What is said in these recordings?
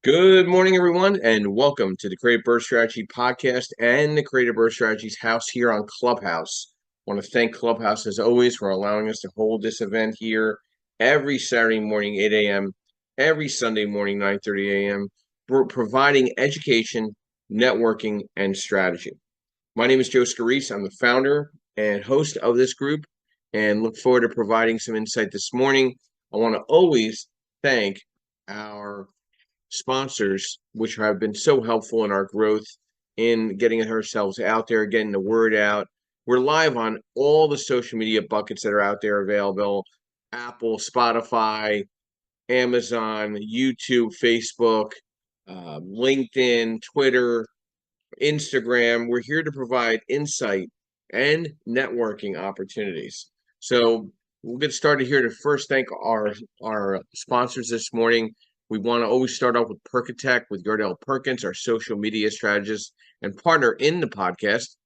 Good morning, everyone, and welcome to the Creative Birth Strategy podcast and the Creative Birth Strategies house here on Clubhouse. I want to thank Clubhouse, as always, for allowing us to hold this event here every Saturday morning, 8 a.m., every Sunday morning, 9:30 a.m., for providing education, networking, and strategy. My name is Joe Scarice. I'm the founder and host of this group and look forward to providing some insight this morning. I want to always thank our sponsors, which have been so helpful in our growth in getting ourselves out there, getting the word out. We're live on all the social media buckets that are out there available: Apple, Spotify, Amazon, YouTube, Facebook, LinkedIn, Twitter, Instagram. We're here to provide insight and networking opportunities. So we'll get started here to first thank our sponsors this morning. We want to always start off with Perkatech with Yardell Perkins, our social media strategist and partner in the podcast.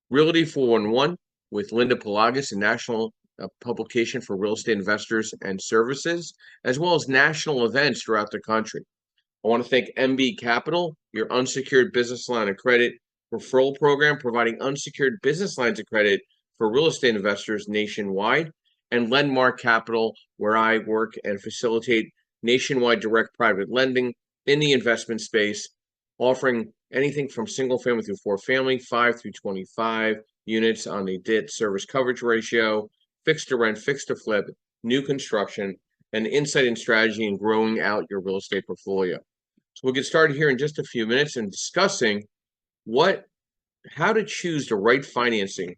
Realty 411 with Linda Pelagas, a national publication for real estate investors and services, as well as national events throughout the country. I want to thank MB Capital, your unsecured business line of credit referral program, providing unsecured business lines of credit for real estate investors nationwide, and Lendmark Capital, where I work and facilitate nationwide direct private lending in the investment space, offering anything from single family through four family, 5 through 25 units on the debt service coverage ratio, fixed to rent, fixed to flip, new construction, and insight and strategy in growing out your real estate portfolio. So we'll get started here in just a few minutes and discussing how to choose the right financing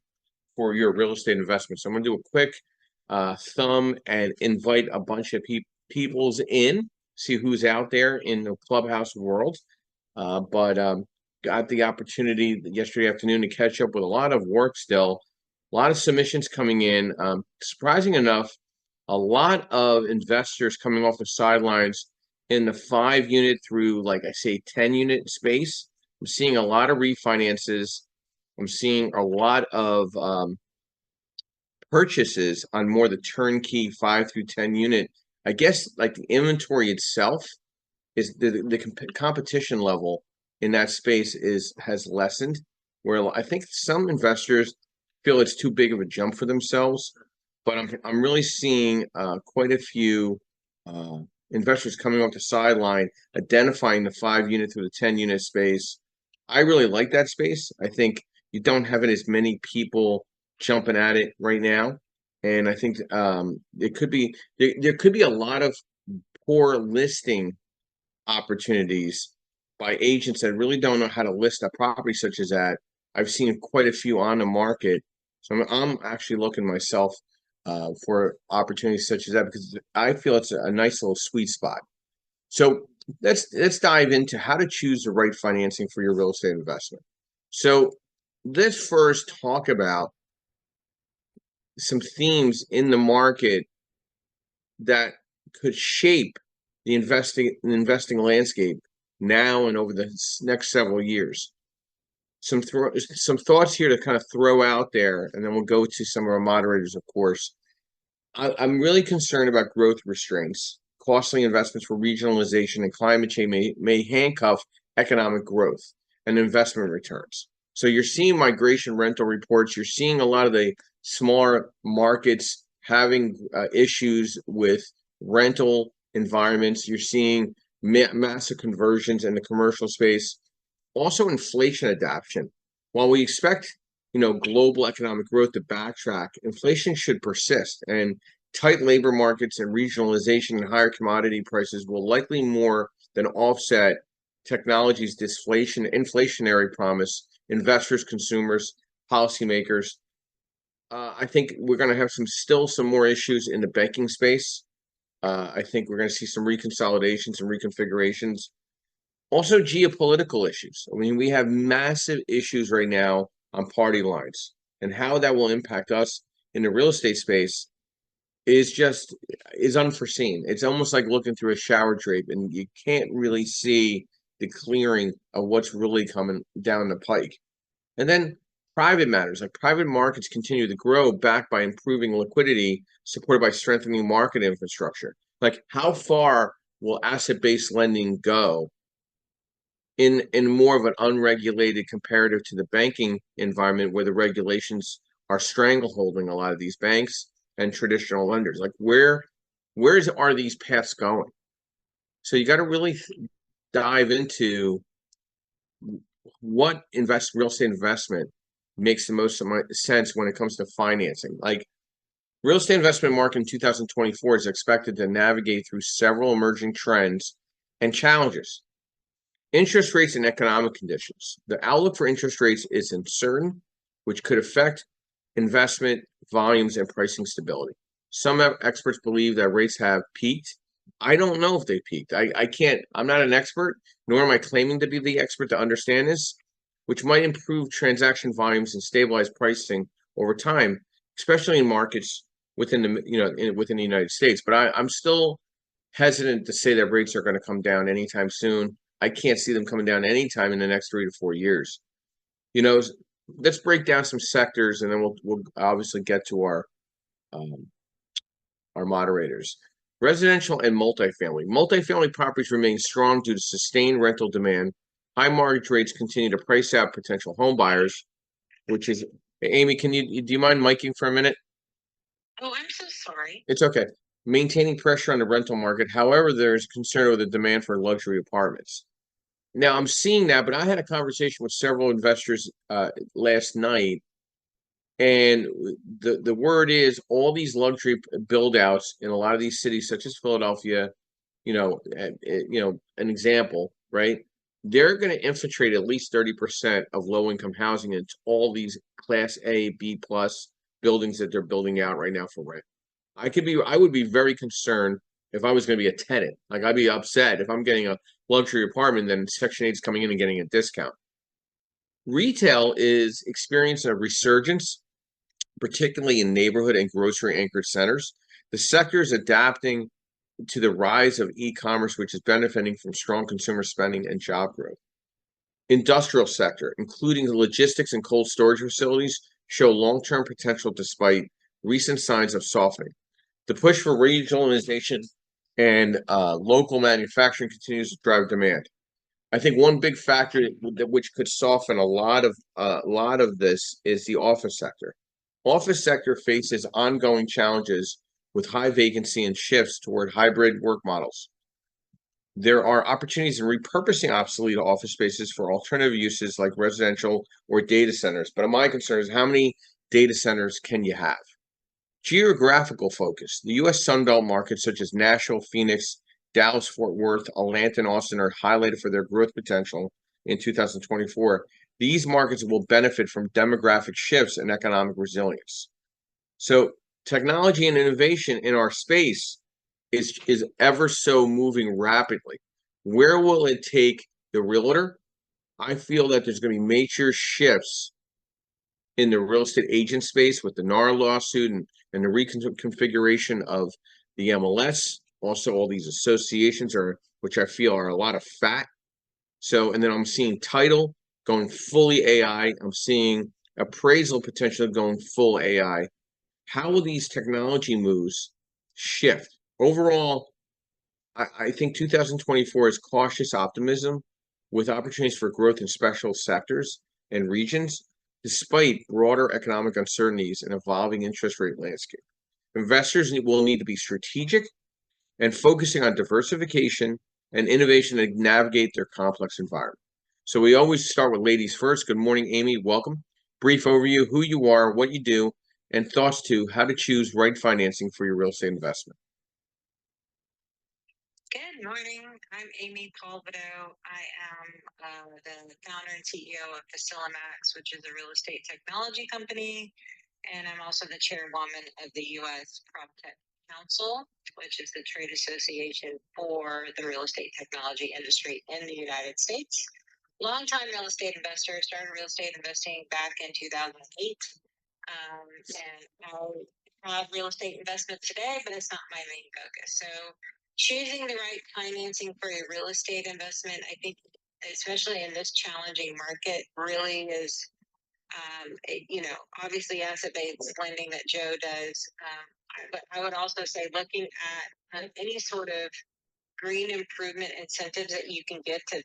for your real estate investment. So I'm going to do a quick thumb and invite a bunch of people's in, see who's out there in the Clubhouse world. But got the opportunity yesterday afternoon to catch up with a lot of work still, a lot of submissions coming in. Surprising enough, a lot of investors coming off the sidelines in the 5 unit through, like I say, 10 unit space. I'm seeing a lot of refinances. I'm seeing a lot of purchases on more the turnkey 5 through 10 unit. I guess like the inventory itself is the competition level in that space has lessened, where I think some investors feel it's too big of a jump for themselves. But I'm really seeing quite a few investors coming off the sideline, identifying the 5 unit through the 10 unit space. I really like that space. I think you don't have it as many people jumping at it right now, and I think it could be there could be a lot of poor listing opportunities by agents that really don't know how to list a property such as that. I've seen quite a few on the market, so I'm actually looking myself for opportunities such as that because I feel it's a nice little sweet spot. So let's dive into how to choose the right financing for your real estate investment. So let's first talk about some themes in the market that could shape the investing landscape now and over the next several years. Some thoughts here to kind of throw out there, and then we'll go to some of our moderators, of course. I'm really concerned about growth restraints. Costly investments for regionalization and climate change may handcuff economic growth and investment returns. So you're seeing migration rental reports. You're seeing a lot of the smaller markets having issues with rental environments. You're seeing massive conversions in the commercial space. Also, inflation adaptation. While we expect global economic growth to backtrack, inflation should persist, and tight labor markets and regionalization and higher commodity prices will likely more than offset technology's inflationary promise, investors, consumers, policymakers. I think we're going to have some more issues in the banking space. I think we're going to see some reconsolidations and reconfigurations. Also, geopolitical issues. I mean, we have massive issues right now on party lines, and how that will impact us in the real estate space is unforeseen. It's almost like looking through a shower drape, and you can't really see the clearing of what's really coming down the pike. And then private matters, like private markets continue to grow, backed by improving liquidity, supported by strengthening market infrastructure. Like, how far will asset-based lending go in more of an unregulated comparative to the banking environment where the regulations are strangleholding a lot of these banks and traditional lenders? Like where's are these paths going? So you got to really dive into what real estate investment makes the most sense when it comes to financing. Like real estate investment market in 2024 is expected to navigate through several emerging trends and challenges. Interest rates and economic conditions. The outlook for interest rates is uncertain, which could affect investment volumes and pricing stability. Some experts believe that rates have peaked. I don't know if they peaked. I can't, I'm not an expert, nor am I claiming to be the expert to understand this, which might improve transaction volumes and stabilize pricing over time, especially in markets within within the United States. But I'm still hesitant to say that rates are going to come down anytime soon. I can't see them coming down anytime in the next 3 to 4 years. You know, let's break down some sectors, and then we'll obviously get to um, our moderators. Residential and multifamily. Multifamily properties remain strong due to sustained rental demand. High mortgage rates continue to price out potential home buyers, which is Amy. Do you mind miking for a minute? Oh, I'm so sorry. It's okay. Maintaining pressure on the rental market. However, there is concern over the demand for luxury apartments. Now I'm seeing that, but I had a conversation with several investors last night, and the word is all these luxury build outs in a lot of these cities, such as Philadelphia, an example, right? They're going to infiltrate at least 30% of low income housing into all these class A, B plus buildings that they're building out right now for rent. I would be very concerned if I was going to be a tenant. Like I'd be upset if I'm getting a luxury apartment, then Section 8 is coming in and getting a discount. Retail is experiencing a resurgence, particularly in neighborhood and grocery anchored centers. The sector is adapting to the rise of e-commerce, which is benefiting from strong consumer spending and job growth. Industrial sector, including the logistics and cold storage facilities, show long-term potential despite recent signs of softening. The push for regionalization and local manufacturing continues to drive demand. I think one big factor that which could soften a lot of this is the office sector. Office sector faces ongoing challenges with high vacancy and shifts toward hybrid work models. There are opportunities in repurposing obsolete office spaces for alternative uses like residential or data centers. But my concern is how many data centers can you have? Geographical focus. The U.S. Sunbelt markets such as Nashville, Phoenix, Dallas, Fort Worth, Atlanta, and Austin are highlighted for their growth potential in 2024. These markets will benefit from demographic shifts and economic resilience. So technology and innovation in our space is ever so moving rapidly. Where will it take the realtor? I feel that there's going to be major shifts in the real estate agent space with the NAR lawsuit and the reconfiguration of the MLS. Also, all these associations which I feel are a lot of fat. So, and then I'm seeing title going fully AI. I'm seeing appraisal potential going full AI. How will these technology moves shift? Overall, I think 2024 is cautious optimism with opportunities for growth in special sectors and regions, despite broader economic uncertainties and evolving interest rate landscape. Investors will need to be strategic and focusing on diversification and innovation to navigate their complex environment. So we always start with ladies first. Good morning, Amy. Welcome. Brief overview, who you are, what you do, and thoughts to how to choose right financing for your real estate investment. Good morning. I'm Amy Palvido. I am the founder and CEO of Facilimax, which is a real estate technology company. And I'm also the chairwoman of the U.S. PropTech Council, which is the trade association for the real estate technology industry in the United States. Longtime real estate investor, started real estate investing back in 2008. And I have real estate investment today, but it's not my main focus. So choosing the right financing for a real estate investment, I think, especially in this challenging market, really is, obviously asset-based lending that Joe does. But I would also say looking at any sort of green improvement incentives that you can get to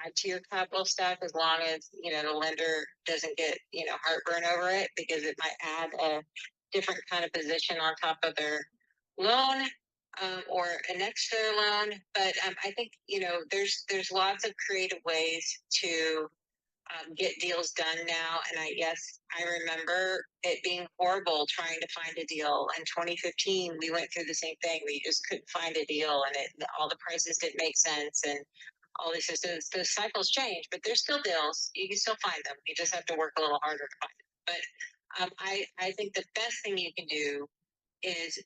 add to your capital stack, as long as, you know, the lender doesn't get, you know, heartburn over it, because it might add a different kind of position on top of their loan, or next to their loan. But I think, you know, there's lots of creative ways to get deals done now. And I remember it being horrible trying to find a deal. In 2015, we went through the same thing. We just couldn't find a deal, and all the prices didn't make sense, and all these systems. The cycles change, but there's still deals. You can still find them. You just have to work a little harder to find them. But I think the best thing you can do is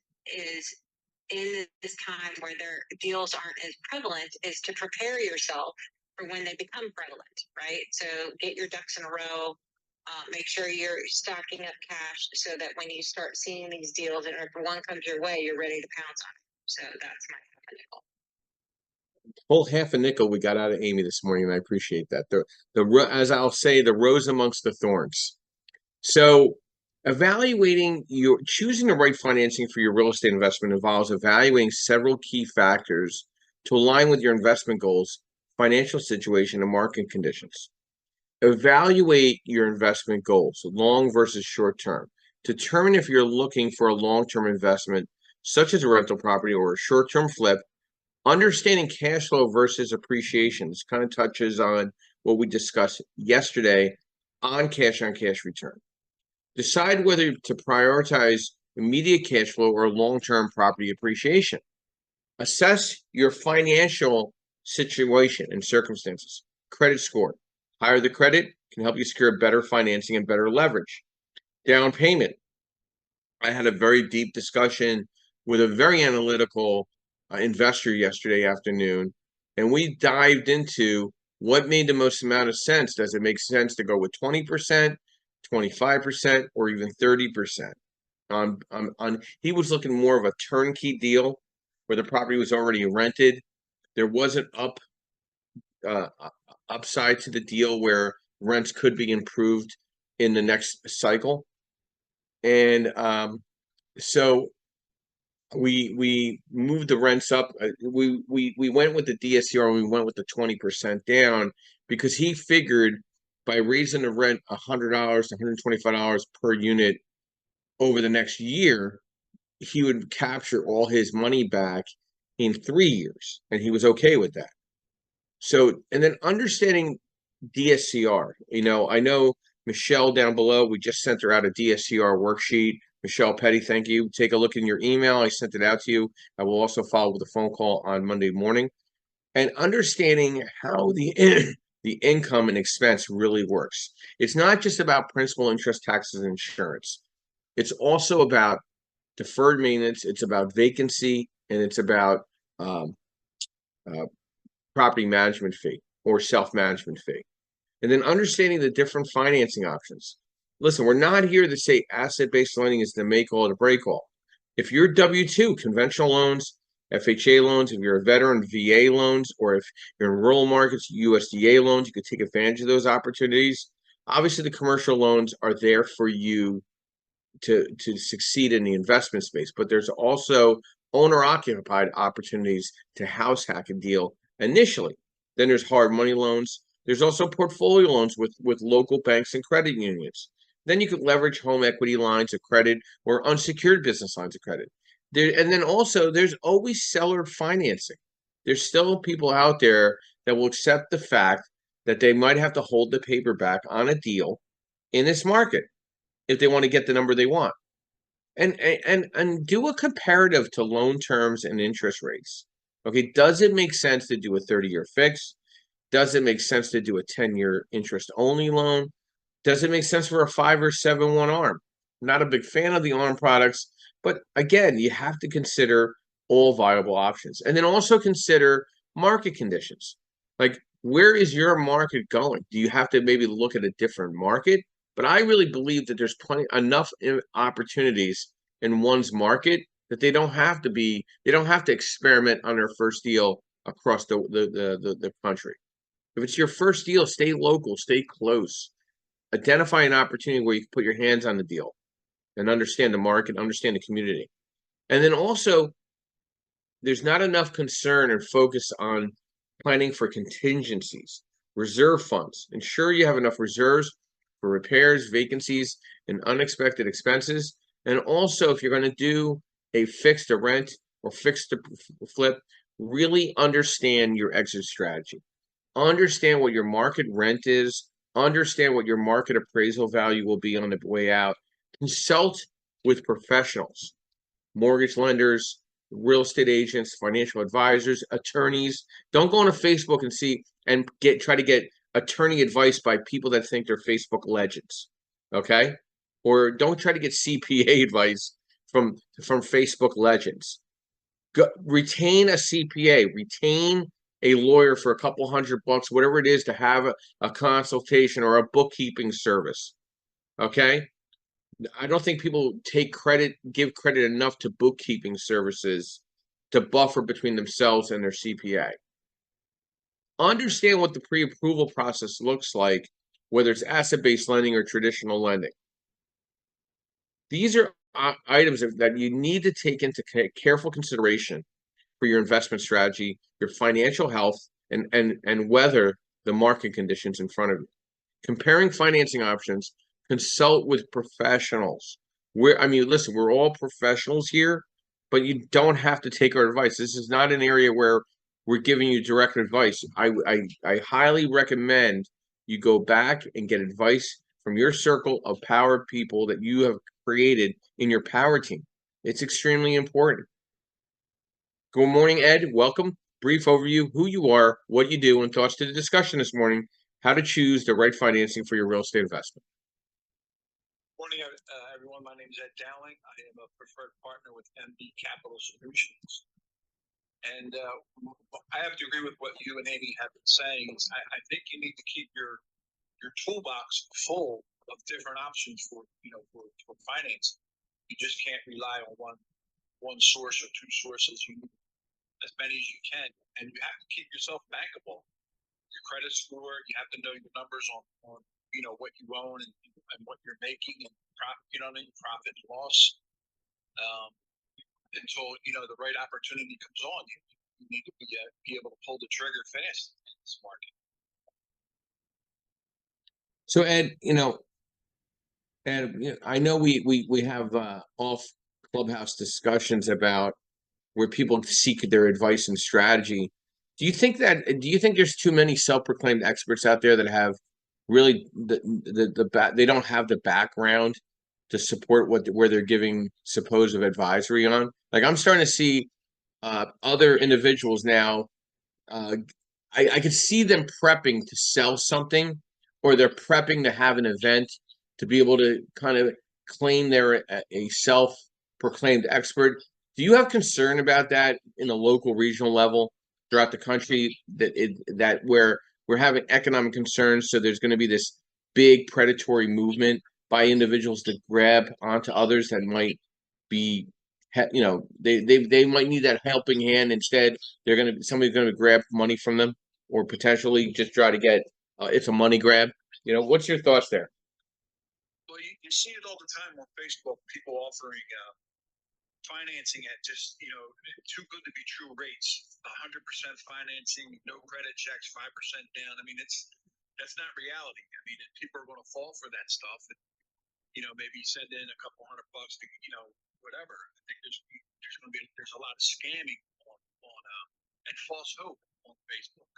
in this time where their deals aren't as prevalent, is to prepare yourself for when they become prevalent, right? So get your ducks in a row. Make sure you're stocking up cash so that when you start seeing these deals, and if one comes your way, you're ready to pounce on it. So that's my nickel. Whole half a nickel we got out of Amy this morning, and I appreciate that. As I'll say, the rose amongst the thorns. So choosing the right financing for your real estate investment involves evaluating several key factors to align with your investment goals, financial situation, and market conditions. Evaluate your investment goals, long versus short term. Determine if you're looking for a long-term investment, such as a rental property or a short-term flip. Understanding cash flow versus appreciation. This kind of touches on what we discussed yesterday on cash return. Decide whether to prioritize immediate cash flow or long-term property appreciation. Assess your financial situation and circumstances. Credit score. Higher the credit can help you secure better financing and better leverage. Down payment. I had a very deep discussion with a very analytical investor yesterday afternoon, and we dived into what made the most amount of sense. Does it make sense to go with 20%, 25%, or even 30%? He was looking more of a turnkey deal where the property was already rented. There wasn't upside to the deal where rents could be improved in the next cycle. And so we moved the rents up. We went with the DSCR, and we went with the 20% down, because he figured by raising the rent $100, $125 per unit over the next year, he would capture all his money back in 3 years, and he was okay with that. So, and then understanding DSCR, I know Michelle down below, we just sent her out a DSCR worksheet. Michelle Petty, thank you. Take a look in your email. I sent it out to you. I will also follow with a phone call on Monday morning. And understanding how the income and expense really works. It's not just about principal, interest, taxes, and insurance. It's also about deferred maintenance. It's about vacancy, and it's about property management fee or self-management fee. And then understanding the different financing options. Listen, we're not here to say asset-based lending is the make all to break all. If you're W-2, conventional loans, FHA loans, if you're a veteran, VA loans, or if you're in rural markets, USDA loans, you could take advantage of those opportunities. Obviously, the commercial loans are there for you to succeed in the investment space, but there's also owner-occupied opportunities to house hack a deal initially. Then there's hard money loans. There's also portfolio loans with local banks and credit unions. Then you could leverage home equity lines of credit or unsecured business lines of credit. And then also there's always seller financing. There's still people out there that will accept the fact that they might have to hold the paper back on a deal in this market if they want to get the number they want. And do a comparative to loan terms and interest rates. Okay, does it make sense to do a 30-year fix? Does it make sense to do a 10-year interest-only loan? Does it make sense for a 5 or 7/1 ARM? I'm not a big fan of the ARM products, but again, you have to consider all viable options. And then also consider market conditions. Like, where is your market going? Do you have to maybe look at a different market? But I really believe that there's enough opportunities in one's market that they don't have to experiment on their first deal across the country. If it's your first deal, stay local, stay close. Identify an opportunity where you can put your hands on the deal and understand the market, understand the community. And then also there's not enough concern and focus on planning for contingencies, reserve funds. Ensure you have enough reserves for repairs, vacancies, and unexpected expenses. And also, if you're going to do a fixed to rent or fixed to flip, really understand your exit strategy. Understand what your market rent is, understand what your market appraisal value will be on the way out. Consult with professionals, mortgage lenders, real estate agents, financial advisors, attorneys. Don't go on Facebook and see and try to get attorney advice by people that think they're Facebook legends. Okay? Or don't try to get CPA advice from Facebook legends. Retain a CPA, retain a lawyer for a couple $100, whatever it is, to have a consultation or a bookkeeping service. Okay? I don't think people give credit enough to bookkeeping services to buffer between themselves and their CPA. Understand what the pre-approval process looks like, whether it's asset-based lending or traditional lending. These are items that you need to take into careful consideration for your investment strategy, your financial health, and weather the market conditions in front of you. Comparing financing options, consult with professionals. Listen, we're all professionals here, but you don't have to take our advice. This is not an area where we're giving you direct advice. I highly recommend you go back and get advice from your circle of power people that you have created in your power team. It's extremely important. Good morning, Ed. Welcome. Brief overview, who you are, what you do, and thoughts to the discussion this morning, how to choose the right financing for your real estate investment. Morning, everyone. My name is Ed Dowling. I am a preferred partner with MB Capital Solutions. And I have to agree with what you and Amy have been saying. I think you need to keep your toolbox full of different options for finance. You just can't rely on one source or two sources. You need as many as you can, and you have to keep yourself bankable. Your credit score, you have to know your numbers on what you own and what you're making and profit, profit and loss. Until the right opportunity comes on, you need to be able to pull the trigger fast in this market. So Ed, I know we have off clubhouse discussions about where people seek their advice and strategy. Do you think there's too many self-proclaimed experts out there that have really they don't have the background to support where they're giving supposed advisory on? Like, I'm starting to see other individuals now. I could see them prepping to sell something, or they're prepping to have an event to be able to kind of claim they're a self-proclaimed expert. Do you have concern about that in a local, regional level throughout the country, that where we're having economic concerns, so there's going to be this big predatory movement by individuals to grab onto others that might be, they might need that helping hand. Instead, somebody's going to grab money from them, or potentially just try to get it's a money grab. What's your thoughts there? Well, you see it all the time on Facebook. People offering financing at just too good to be true rates. 100% financing, no credit checks, 5% down. I mean, that's not reality. I mean, people are going to fall for that stuff. And, maybe send in a couple $100 to whatever. I think there's a lot of scamming on and false hope on Facebook.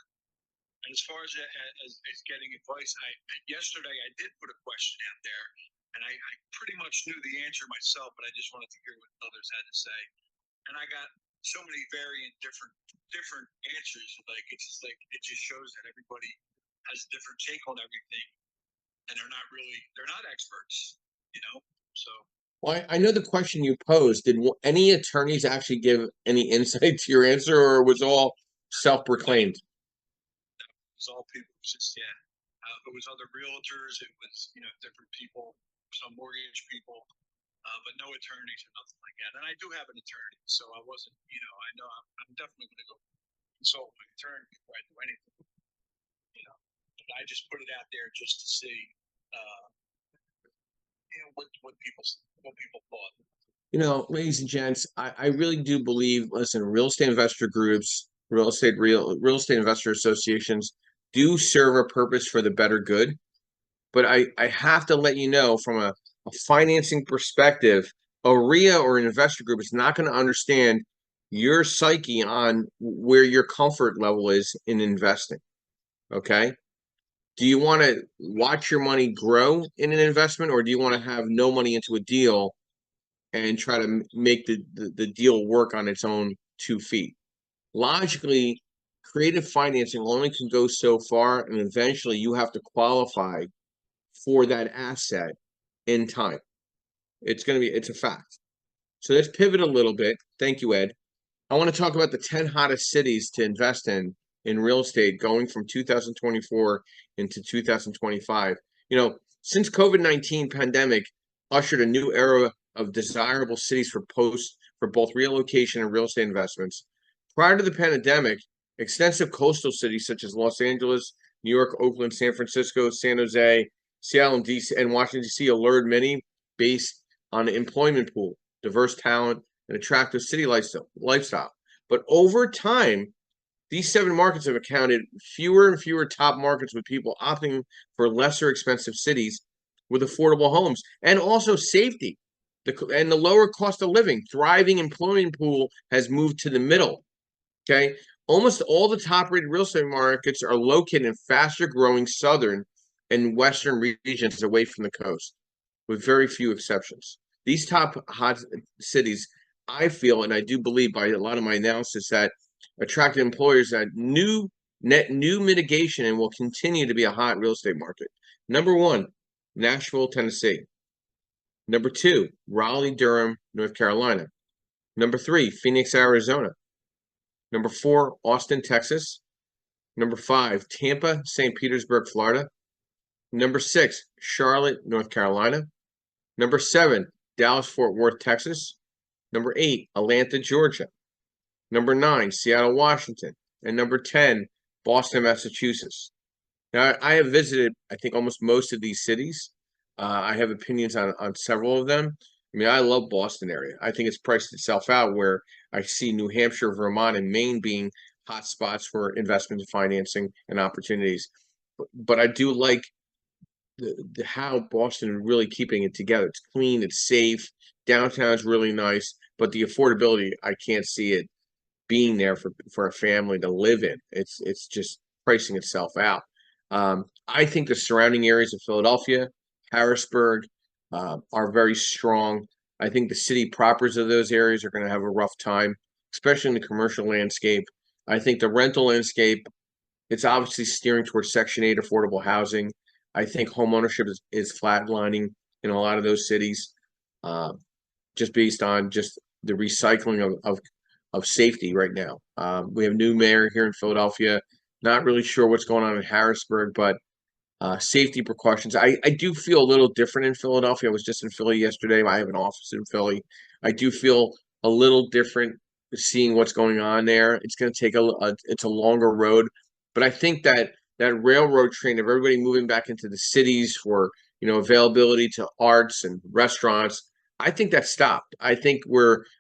And as far as getting advice, yesterday I did put a question out there, and I pretty much knew the answer myself, but I just wanted to hear what others had to say. And I got so many variant different answers. Like, it just shows that everybody has a different take on everything, and they're not experts, So. Well, I know the question you posed. Did any attorneys actually give any insight to your answer, or was all self-proclaimed? It was all people. It was just it was other realtors. It was different people, some mortgage people, but no attorneys or nothing like that. And I do have an attorney, so I wasn't. I know I'm definitely going to go consult my attorney before I do anything. But I just put it out there just to see, what people thought. ladies and gents, I really do believe, listen, real estate investor groups, real estate investor associations do serve a purpose for the better good. But I have to let you know from a financing perspective, a RIA or an investor group is not going to understand your psyche on where your comfort level is in investing. Okay. Do you want to watch your money grow in an investment, or do you want to have no money into a deal and try to make the deal work on its own 2 feet? Logically, creative financing only can go so far, and eventually you have to qualify for that asset in time. It's a fact. So let's pivot a little bit. Thank you, Ed. I want to talk about the 10 hottest cities to invest in real estate going from 2024 into 2025. Since COVID-19 pandemic ushered a new era of desirable cities for both relocation and real estate investments. Prior to the pandemic, extensive coastal cities such as Los Angeles, New York, Oakland, San Francisco, San Jose, Seattle, and DC, and Washington, D.C. allured many based on the employment pool, diverse talent, and attractive city lifestyle. But over time, these 7 markets have accounted fewer and fewer top markets with people opting for lesser expensive cities with affordable homes and also safety. And the lower cost of living, thriving employment pool has moved to the middle. Okay. Almost all the top rated real estate markets are located in faster growing southern and western regions away from the coast, with very few exceptions. These top hot cities, I feel, and I do believe by a lot of my analysis, that attracted employers that new mitigation and will continue to be a hot real estate market. Number 1, Nashville, Tennessee. Number 2, Raleigh, Durham, North Carolina. Number 3, Phoenix, Arizona. Number 4, Austin, Texas. Number 5, Tampa, St. Petersburg, Florida. Number 6, Charlotte, North Carolina. Number 7, Dallas, Fort Worth, Texas. Number 8, Atlanta, Georgia. Number 9, Seattle, Washington. And number 10, Boston, Massachusetts. Now, I have visited, I think, almost most of these cities. I have opinions on several of them. I mean, I love Boston area. I think it's priced itself out, where I see New Hampshire, Vermont, and Maine being hot spots for investment financing and opportunities. But I do like how Boston is really keeping it together. It's clean, it's safe. Downtown's really nice, but the affordability, I can't see it being there for a family to live in. It's just pricing itself out. I think the surrounding areas of Philadelphia, Harrisburg, are very strong. I think the city propers of those areas are going to have a rough time, especially in the commercial landscape. I think the rental landscape, it's obviously steering towards Section 8 affordable housing. I think home ownership is flatlining in a lot of those cities, just based on just the recycling of safety right now. We have a new mayor here in Philadelphia. Not really sure what's going on in Harrisburg, but safety precautions. I do feel a little different in Philadelphia. I was just in Philly yesterday. I have an office in Philly. I do feel a little different seeing what's going on there. It's going to take it's a longer road, but I think that railroad train of everybody moving back into the cities for availability to arts and restaurants, I think that stopped. I think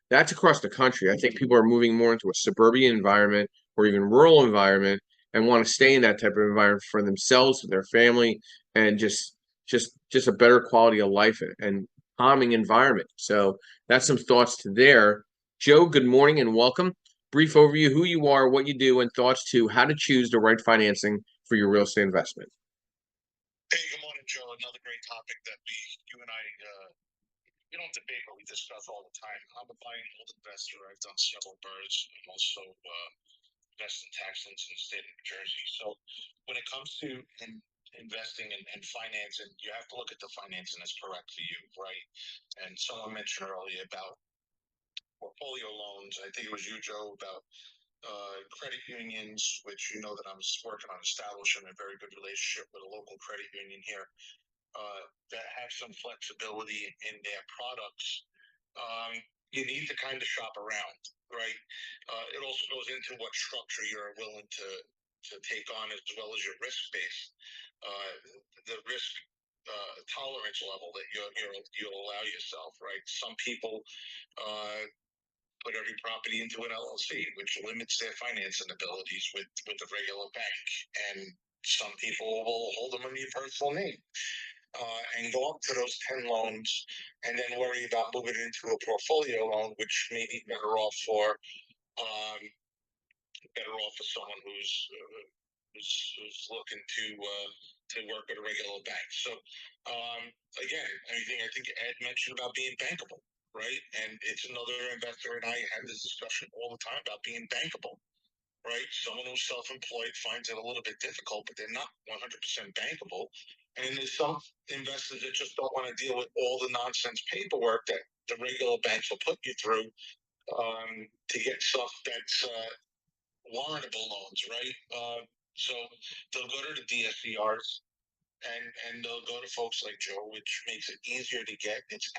that's across the country. I think people are moving more into a suburban environment or even rural environment and want to stay in that type of environment for themselves, for their family, and just a better quality of life and calming environment. So that's some thoughts to there. Joe, good morning and welcome. Brief overview, who you are, what you do, and thoughts to how to choose the right financing for your real estate investment. Hey, good morning, Joe. Another great topic that you and I, we don't debate, but we discuss all the time. I'm a buy and hold investor. I've done several BRRRRs. I'm also invest in tax liens in the state of New Jersey. So when it comes to investing and financing, you have to look at the financing that's correct for you, right? And someone mentioned earlier about portfolio loans. I think it was you, Joe, about credit unions, which you know that I'm working on establishing a very good relationship with a local credit union here that have some flexibility in their products. You need to kind of shop around, right? It also goes into what structure you're willing to take on, as well as your risk base. The risk tolerance level that you'll allow yourself, right? Some people put every property into an LLC, which limits their financing abilities with a regular bank, and some people will hold them in your personal name. And go up to those 10 loans and then worry about moving it into a portfolio loan, which may be um, better off for someone who's looking to work with a regular bank. So again, I think Ed mentioned about being bankable, right? And it's another investor and I have this discussion all the time about being bankable, right? Someone who's self-employed finds it a little bit difficult, but they're not 100% bankable. And then there's some investors that just don't want to deal with all the nonsense paperwork that the regular banks will put you through to get stuff that's warrantable loans, right? So they'll go to the DSCRs and they'll go to folks like Joe, which makes it easier to get. It's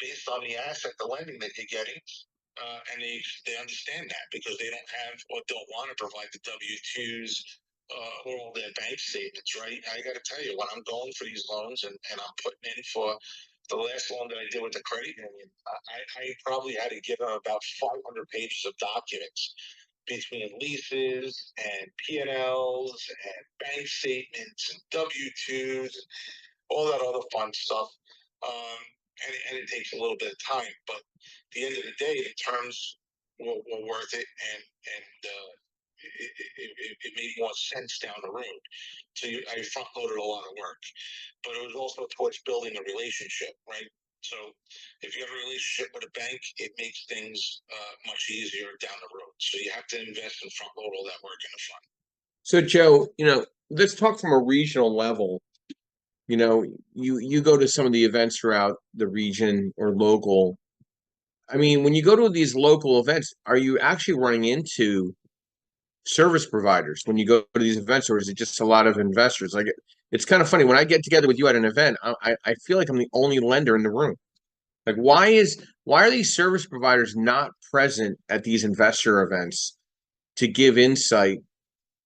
based on the asset, the lending that you're getting. And they understand that because they don't have or don't want to provide the W-2s or all their bank statements, right? I got to tell you, when I'm going for these loans and I'm putting in for the last loan that I did with the credit union, I probably had to give them about 500 pages of documents between leases and P&Ls and bank statements and W-2s and all that other fun stuff. And it takes a little bit of time, but at the end of the day, the terms were worth it, and it made more sense down the road. So I front loaded a lot of work, but it was also towards building a relationship, right? So if you have a relationship with a bank, it makes things much easier down the road. So you have to invest and front load all that work in the fund. So Joe, let's talk from a regional level. You go to some of the events throughout the region or local. I mean, when you go to these local events, are you actually running into service providers when you go to these events, or is it just a lot of investors? Like, it's kind of funny when I get together with you at an event, I feel like I'm the only lender in the room. Like, why are these service providers not present at these investor events to give insight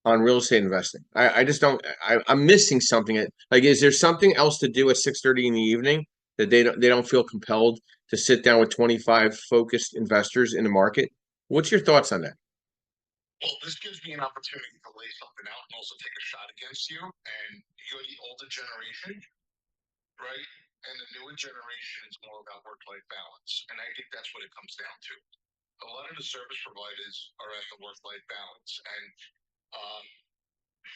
on real estate investing? I just don't. I'm missing something. Like, is there something else to do at 6:30 in the evening that they don't feel compelled to sit down with 25 focused investors in the market? What's your thoughts on that? Well, this gives me an opportunity to lay something out and also take a shot against you. And you're the older generation, right? And the newer generation is more about work-life balance. And I think that's what it comes down to. A lot of the service providers are at the work-life balance. Um,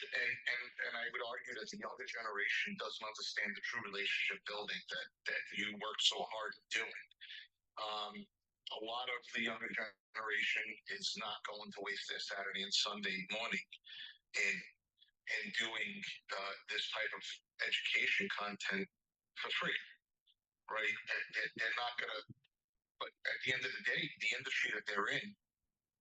and I would argue that the younger generation doesn't understand the true relationship building that you work so hard at doing. A lot of the younger generation is not going to waste their Saturday and Sunday morning in doing this type of education content for free, right? They're not going to. But at the end of the day, the industry that they're in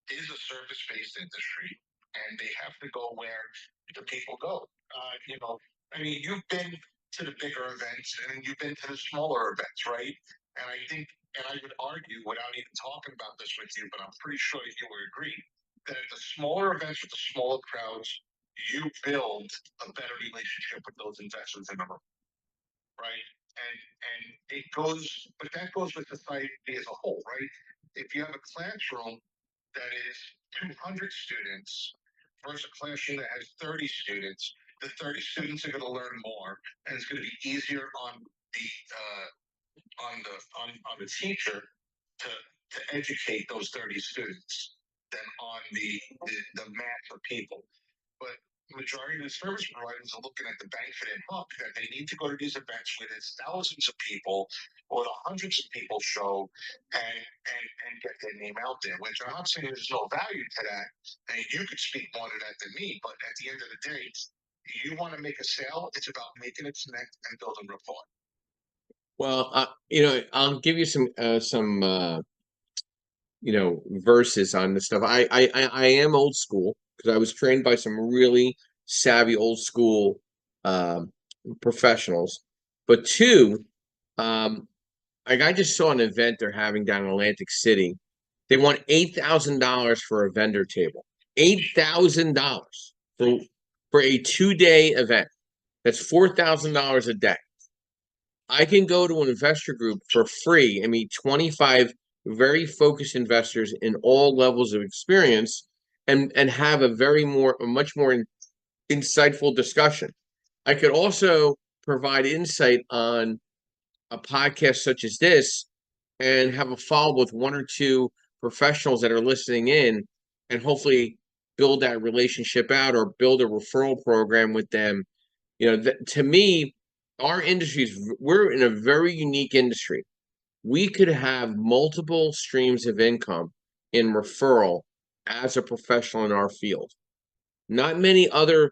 is a service-based industry, and they have to go where the people go. I mean, you've been to the bigger events and you've been to the smaller events, right? And I think, and I would argue without even talking about this with you, but I'm pretty sure you would agree that at the smaller events with the smaller crowds, you build a better relationship with those investors in the room, right? And it goes, but that goes with society as a whole, right? If you have a classroom that is 200 students versus a classroom that has 30 students, the 30 students are going to learn more, and it's going to be easier on the teacher to educate those 30 students than on the mass of people. But the majority of the service providers are looking at the bang for their buck, that they need to go to these events where there's thousands of people or the hundreds of people show and get their name out there, which I'm not saying there's no value to that. And you could speak more to that than me, but at the end of the day, you want to make a sale, it's about making it connect and building rapport. Well, I'll give you some verses on this stuff. I am old school because I was trained by some really savvy old school professionals. But two, like I just saw an event they're having down in Atlantic City. They want $8,000 for a vendor table. $8,000 for a 2-day event. That's $4,000 a day. I can go to an investor group for free and meet 25 very focused investors in all levels of experience and have a much more insightful discussion. I could also provide insight on a podcast such as this and have a follow with one or two professionals that are listening in and hopefully build that relationship out or build a referral program with them. To me, our industry we're in a very unique industry. We could have multiple streams of income in referral as a professional in our field. Not many other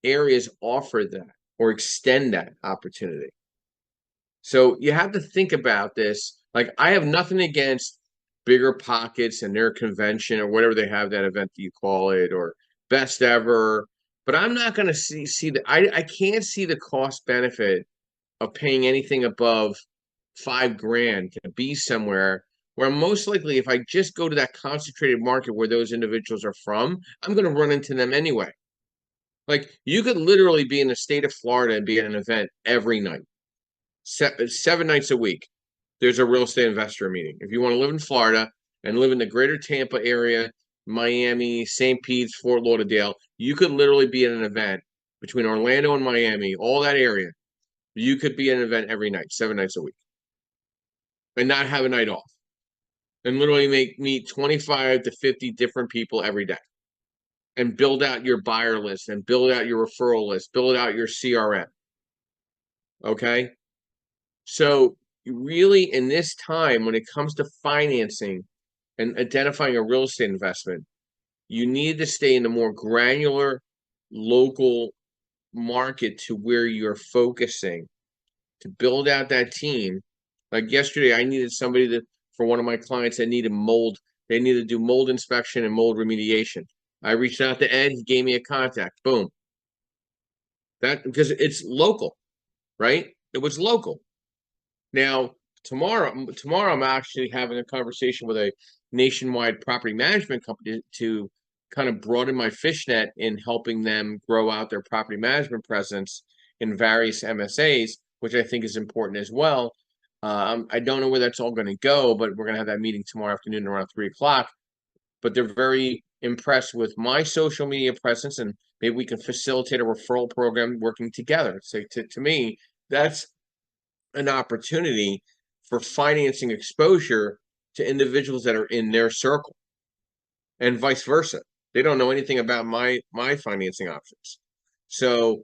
areas offer that or extend that opportunity. So you have to think about this. Like, I have nothing against Bigger Pockets and their convention or whatever they have, that event that you call it, or best ever. But I'm not going to see that. I can't see the cost benefit of paying anything above $5,000 to be somewhere where most likely, if I just go to that concentrated market where those individuals are from, I'm going to run into them anyway. Like, you could literally be in the state of Florida and be at an event every night, 7 nights a week. There's a real estate investor meeting. If you want to live in Florida and live in the greater Tampa area, Miami, St. Pete's, Fort Lauderdale, you could literally be at an event between Orlando and Miami, all that area. You could be at an event every night, 7 nights a week, and not have a night off, and literally meet 25 to 50 different people every day, and build out your buyer list and build out your referral list, build out your CRM. Okay. So really, in this time, when it comes to financing and identifying a real estate investment, you need to stay in the more granular local market to where you're focusing to build out that team. Like yesterday, I needed somebody for one of my clients that needed mold. They needed to do mold inspection and mold remediation. I reached out to Ed. He gave me a contact. Boom. That because it's local, right? It was local. Now, tomorrow I'm actually having a conversation with a nationwide property management company to kind of broaden my fishnet in helping them grow out their property management presence in various MSAs, which I think is important as well. I don't know where that's all going to go, but we're going to have that meeting tomorrow afternoon around 3 o'clock. But they're very impressed with my social media presence, and maybe we can facilitate a referral program working together. So to me, that's an opportunity for financing exposure to individuals that are in their circle, and vice versa. They don't know anything about my financing options. So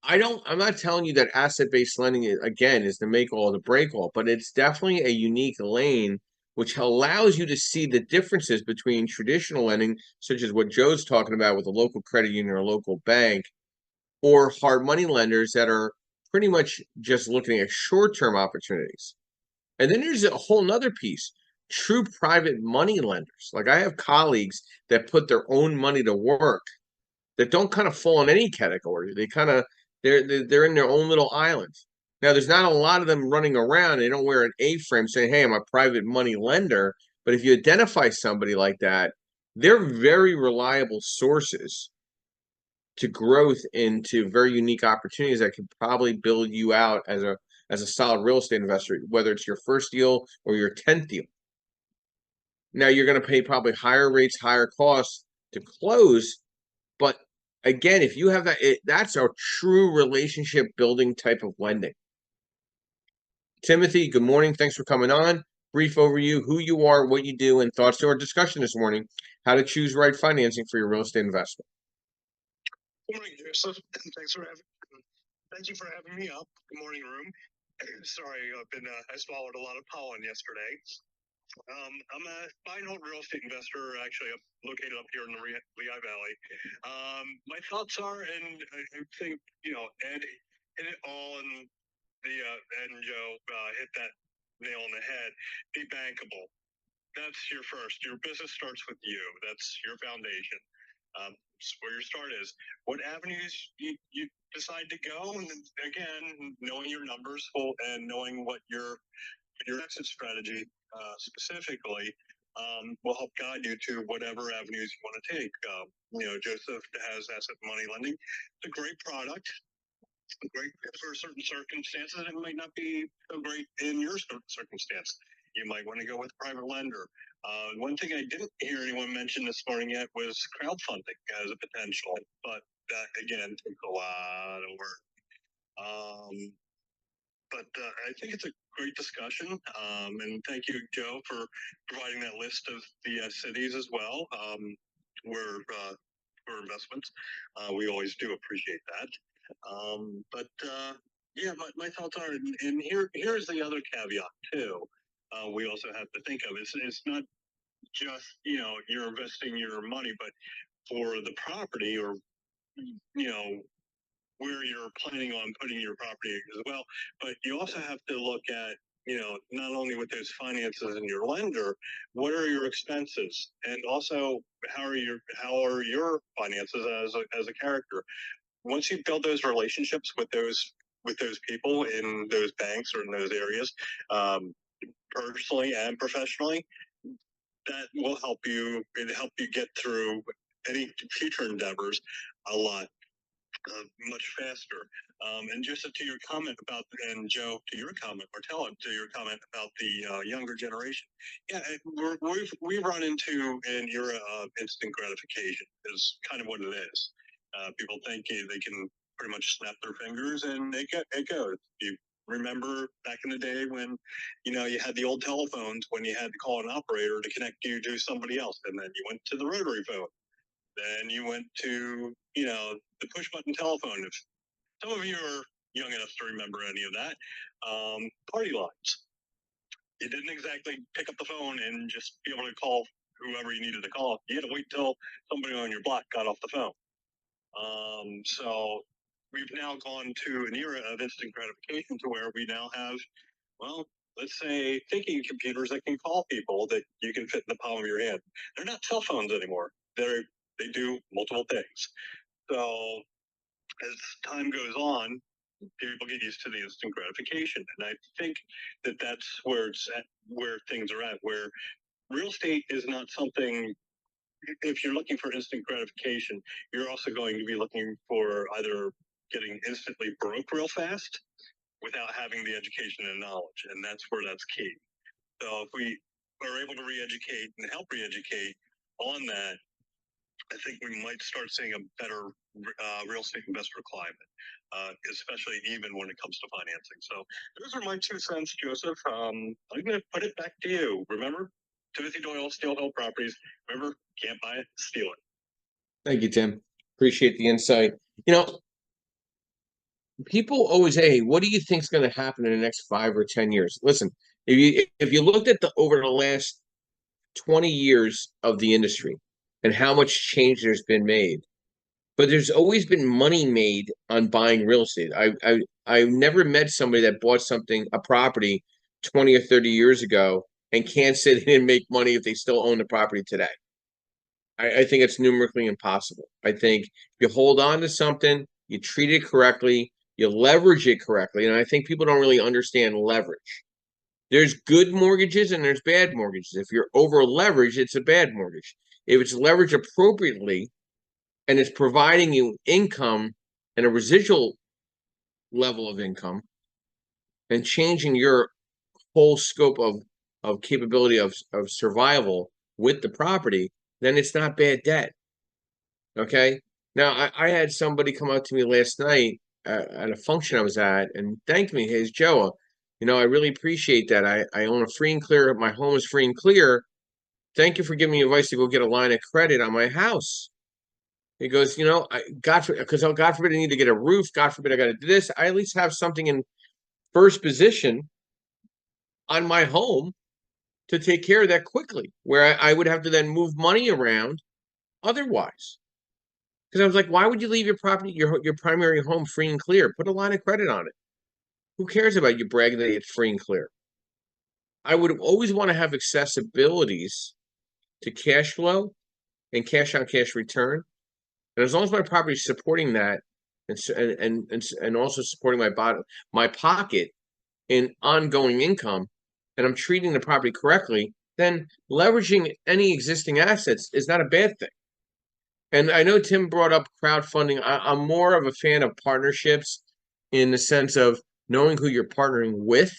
I'm not telling you that asset-based lending again is the make all, the break all, but it's definitely a unique lane which allows you to see the differences between traditional lending, such as what Joe's talking about with a local credit union or a local bank, or hard money lenders that are pretty much just looking at short-term opportunities. And then there's a whole nother piece, true private money lenders. Like, I have colleagues that put their own money to work that don't kind of fall in any category. They're in their own little island. Now, there's not a lot of them running around. They don't wear an A-frame saying, "Hey, I'm a private money lender." But if you identify somebody like that, they're very reliable sources to growth into very unique opportunities that could probably build you out as a solid real estate investor, whether it's your first deal or your 10th deal. Now, you're going to pay probably higher rates, higher costs to close, but again, if you have that's a true relationship building type of lending. Timothy, good morning. Thanks for coming on. Brief overview, who you are, what you do, and thoughts to our discussion this morning, how to choose right financing for your real estate investment. Good morning, Joseph. Thank you for having me up. Good morning, room. Sorry, I swallowed a lot of pollen yesterday. I'm a buy and hold real estate investor, actually located up here in the Lehigh Valley. My thoughts are, and I think, Ed hit it all, and Ed and Joe hit that nail on the head. Be bankable. That's your first. Your business starts with you. That's your foundation. Where your start is. What avenues you decide to go, and then, again, knowing your numbers and knowing what your exit strategy specifically will help guide you to whatever avenues you want to take. Joseph has asset money lending. It's a great product. great for certain circumstances. It might not be so great in your circumstance. You might want to go with a private lender. One thing I didn't hear anyone mention this morning yet was crowdfunding as a potential, but that again takes a lot of work. But I think it's a great discussion, and thank you, Joe, for providing that list of the cities as well. Where for investments, we always do appreciate that. But yeah, my thoughts are, and here's the other caveat too. We also have to think of it's not just you're investing your money, but for the property or where you're planning on putting your property as well. But you also have to look at, not only with those finances and your lender, what are your expenses, and also how are your finances as a character. Once you build those relationships with those people in those banks or in those areas, personally and professionally, that will help you. It help you get through any future endeavors a lot much faster. And just to your comment about, and Joe, to your comment, or tell it to your comment about the younger generation. Yeah, we've run into an era of instant gratification is kind of what it is. People think they can pretty much snap their fingers and it goes. You remember back in the day when, you had the old telephones when you had to call an operator to connect you to somebody else, and then you went to the rotary phone. Then you went to, the push button telephone. If some of you are young enough to remember any of that, party lines. You didn't exactly pick up the phone and just be able to call whoever you needed to call. You had to wait till somebody on your block got off the phone. So we've now gone to an era of instant gratification to where we now have, well, let's say thinking computers that can call people that you can fit in the palm of your hand. They're not cell phones anymore. They do multiple things. So as time goes on, people get used to the instant gratification, and I think that's where where things are at. Where real estate is not something. If you're looking for instant gratification, you're also going to be looking for either getting instantly broke real fast without having the education and knowledge, and that's where that's key. So if we are able to re-educate and help re-educate on that, I think we might start seeing a better real estate investor climate, especially even when it comes to financing. So those are my 2 cents, Joseph. I'm going to put it back to you. Remember, Timothy Doyle, Steel Hill Properties. Remember, can't buy it, steal it. Thank you, Tim. Appreciate the insight. People always say, hey, what do you think is going to happen in the next 5 or 10 years? Listen, if you looked at over the last 20 years of the industry and how much change there's been made, but there's always been money made on buying real estate. I've never met somebody that bought a property 20 or 30 years ago and can't say they didn't make money if they still own the property today. I think it's numerically impossible. I think if you hold on to something, you treat it correctly, you leverage it correctly. And I think people don't really understand leverage. There's good mortgages and there's bad mortgages. If you're over leveraged, it's a bad mortgage. If it's leveraged appropriately and it's providing you income and a residual level of income and changing your whole scope of capability of survival with the property, then it's not bad debt. Okay. Now, I had somebody come up to me last night at a function I was at and thanked me. Hey, Joe, I really appreciate that. I own a free and clear. My home is free and clear. Thank you for giving me advice to go get a line of credit on my house. He goes, God forbid I need to get a roof. God forbid I got to do this. I at least have something in first position on my home to take care of that quickly, where I would have to then move money around otherwise. Because I was like, why would you leave your property, your primary home free and clear? Put a line of credit on it. Who cares about you bragging that it's free and clear? I would always want to have accessibilities to cash flow and cash on cash return. And as long as my property is supporting that and also supporting my pocket in ongoing income, and I'm treating the property correctly, then leveraging any existing assets is not a bad thing. And I know Tim brought up crowdfunding. I'm more of a fan of partnerships in the sense of knowing who you're partnering with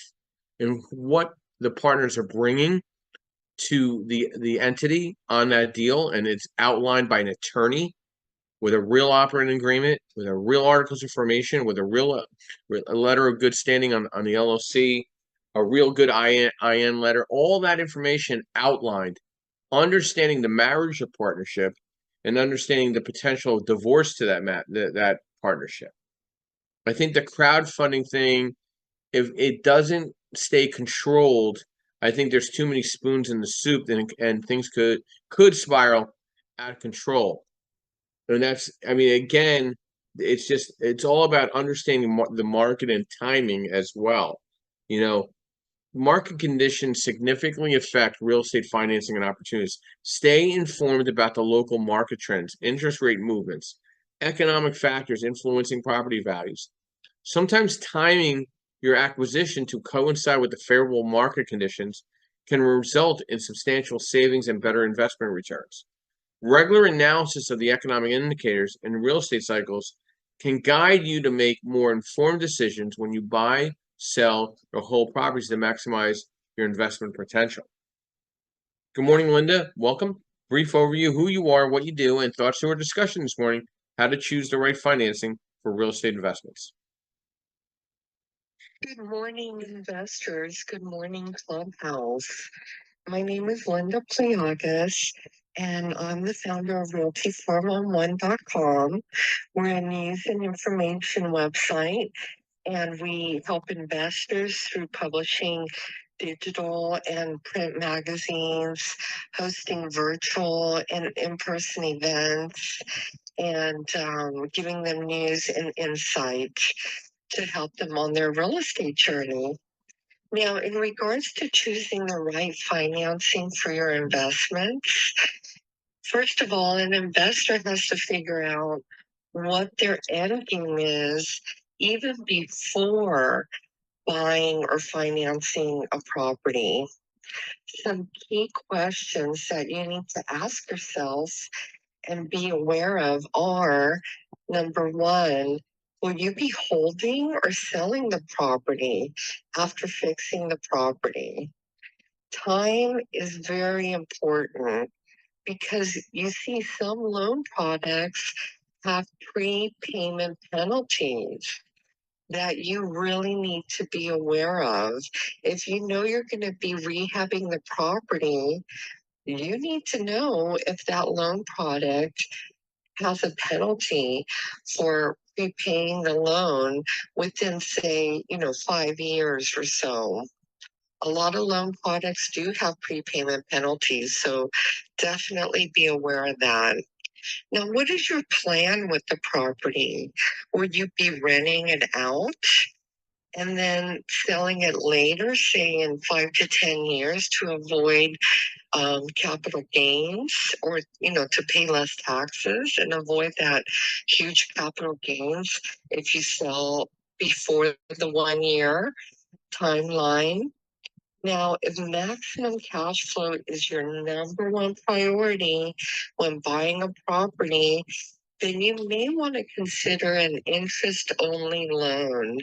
and what the partners are bringing to the entity on that deal, and it's outlined by an attorney with a real operating agreement, with a real articles of formation, with a real a letter of good standing on the LLC, a real good IN letter, all that information outlined, understanding the marriage of partnership and understanding the potential of divorce to that partnership. I think the crowdfunding thing, if it doesn't stay controlled, I think there's too many spoons in the soup, and things could spiral out of control. And that's, I mean, again, it's all about understanding the market and timing as well. You know, market conditions significantly affect real estate financing and opportunities. Stay informed about the local market trends, interest rate movements, economic factors influencing property values. Sometimes timing your acquisition to coincide with the favorable market conditions can result in substantial savings and better investment returns. Regular analysis of the economic indicators and real estate cycles can guide you to make more informed decisions when you buy, sell, or hold properties to maximize your investment potential. Good morning, Linda. Welcome. Brief overview, who you are, what you do, and thoughts to our discussion this morning, how to choose the right financing for real estate investments. Good morning, investors. Good morning, Clubhouse. My name is Linda Pliagas, and I'm the founder of realty411.com. We're a news and information website, and we help investors through publishing digital and print magazines, hosting virtual and in-person events, and giving them news and insight to help them on their real estate journey. Now, in regards to choosing the right financing for your investments, first of all, an investor has to figure out what their end game is even before buying or financing a property. Some key questions that you need to ask yourself and be aware of are, number one, will you be holding or selling the property after fixing the property? Time is very important because you see some loan products have prepayment penalties that you really need to be aware of. If you know you're going to be rehabbing the property, you need to know if that loan product has a penalty for repaying the loan within, say, 5 years or so. A lot of loan products do have prepayment penalties, so definitely be aware of that. Now, what is your plan with the property? Would you be renting it out and then selling it later, say in 5 to 10 years, to avoid capital gains, or to pay less taxes and avoid that huge capital gains if you sell before the 1 year timeline? Now, if maximum cash flow is your number one priority when buying a property, then you may want to consider an interest only loan,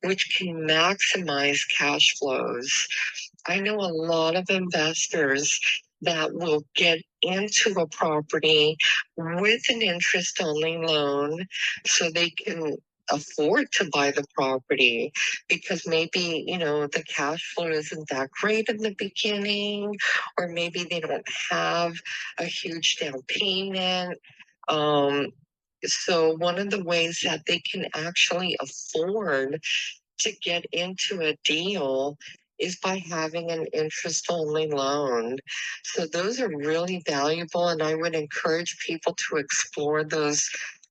which can maximize cash flows. I know a lot of investors that will get into a property with an interest only loan so they can afford to buy the property, because maybe the cash flow isn't that great in the beginning, or maybe they don't have a huge down payment. So one of the ways that they can actually afford to get into a deal is by having an interest only loan. So those are really valuable, and I would encourage people to explore those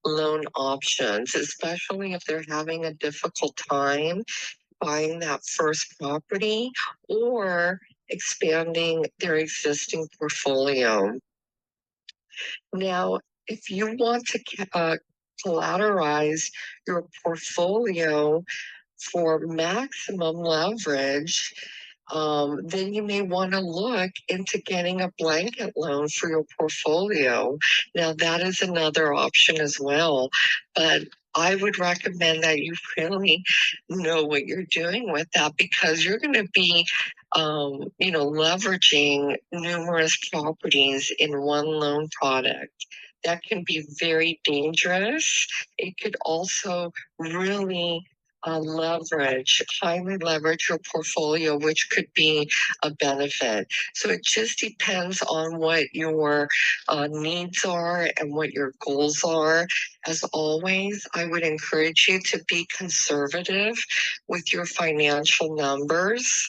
loan options, especially if they're having a difficult time buying that first property or expanding their existing portfolio. Now, if you want to collateralize your portfolio for maximum leverage, then you may want to look into getting a blanket loan for your portfolio. Now, that is another option as well. But I would recommend that you really know what you're doing with that, because you're going to be, leveraging numerous properties in one loan product. That can be very dangerous. It could also really highly leverage your portfolio, which could be a benefit. So it just depends on what your needs are and what your goals are. As always, I would encourage you to be conservative with your financial numbers.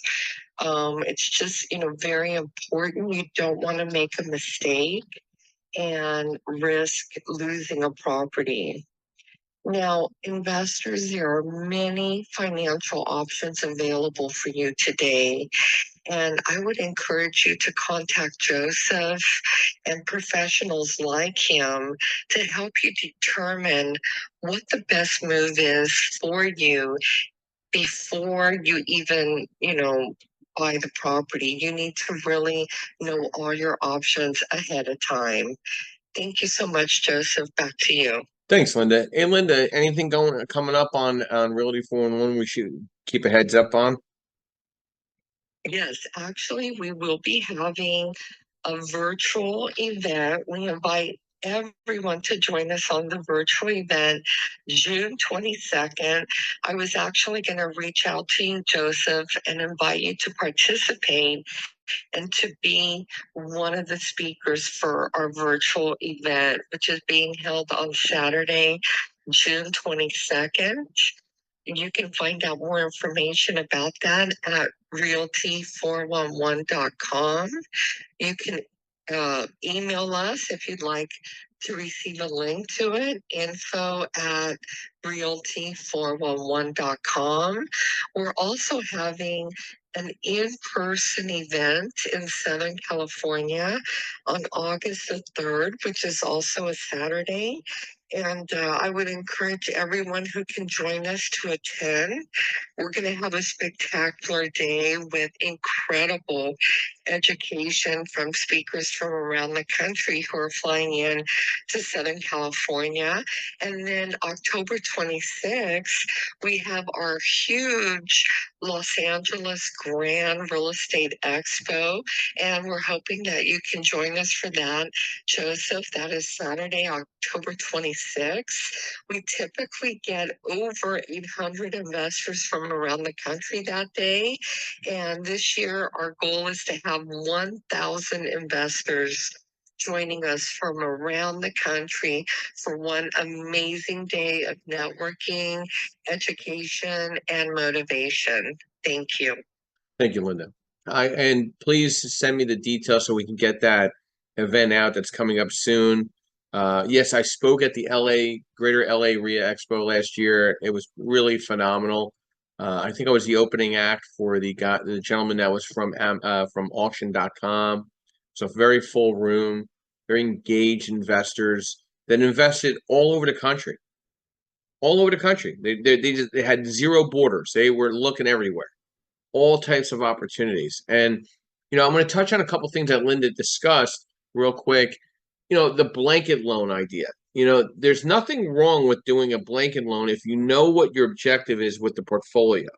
It's just, very important. You don't want to make a mistake and risk losing a property. Now, investors, there are many financial options available for you today. And I would encourage you to contact Joseph and professionals like him to help you determine what the best move is for you before you even, buy the property. You need to really know all your options ahead of time. Thank you so much, Joseph. Back to you. Thanks, Linda. Hey, Linda, anything coming up on Realty 411 we should keep a heads up on? Yes, actually, we will be having a virtual event. We invite everyone to join us on the virtual event June 22nd. I was actually going to reach out to you, Joseph, and invite you to participate and to be one of the speakers for our virtual event, which is being held on Saturday, June 22nd. You can find out more information about that at realty411.com. You can email us if you'd like to receive a link to it, info@realty411.com. We're also having an in-person event in Southern California on August the 3rd, which is also a Saturday. And I would encourage everyone who can join us to attend. We're going to have a spectacular day with incredible education from speakers from around the country who are flying in to Southern California. And then October 26th, we have our huge Los Angeles Grand Real Estate Expo, and we're hoping that you can join us for that. Joseph, that is Saturday, October 26th. We typically get over 800 investors from around the country that day. And this year, our goal is to have 1,000 investors joining us from around the country for one amazing day of networking, education, and motivation. Thank you. Thank you, Linda. And please send me the details so we can get that event out that's coming up soon. Yes, I spoke at the Greater LA REIA Expo last year. It was really phenomenal. I think I was the opening act for the gentleman that was from auction.com. So very full room, very engaged investors that invested all over the country. All over the country. They had zero borders. They were looking everywhere. All types of opportunities. And, I'm going to touch on a couple things that Linda discussed real quick. The blanket loan idea. There's nothing wrong with doing a blanket loan if you know what your objective is with the portfolio.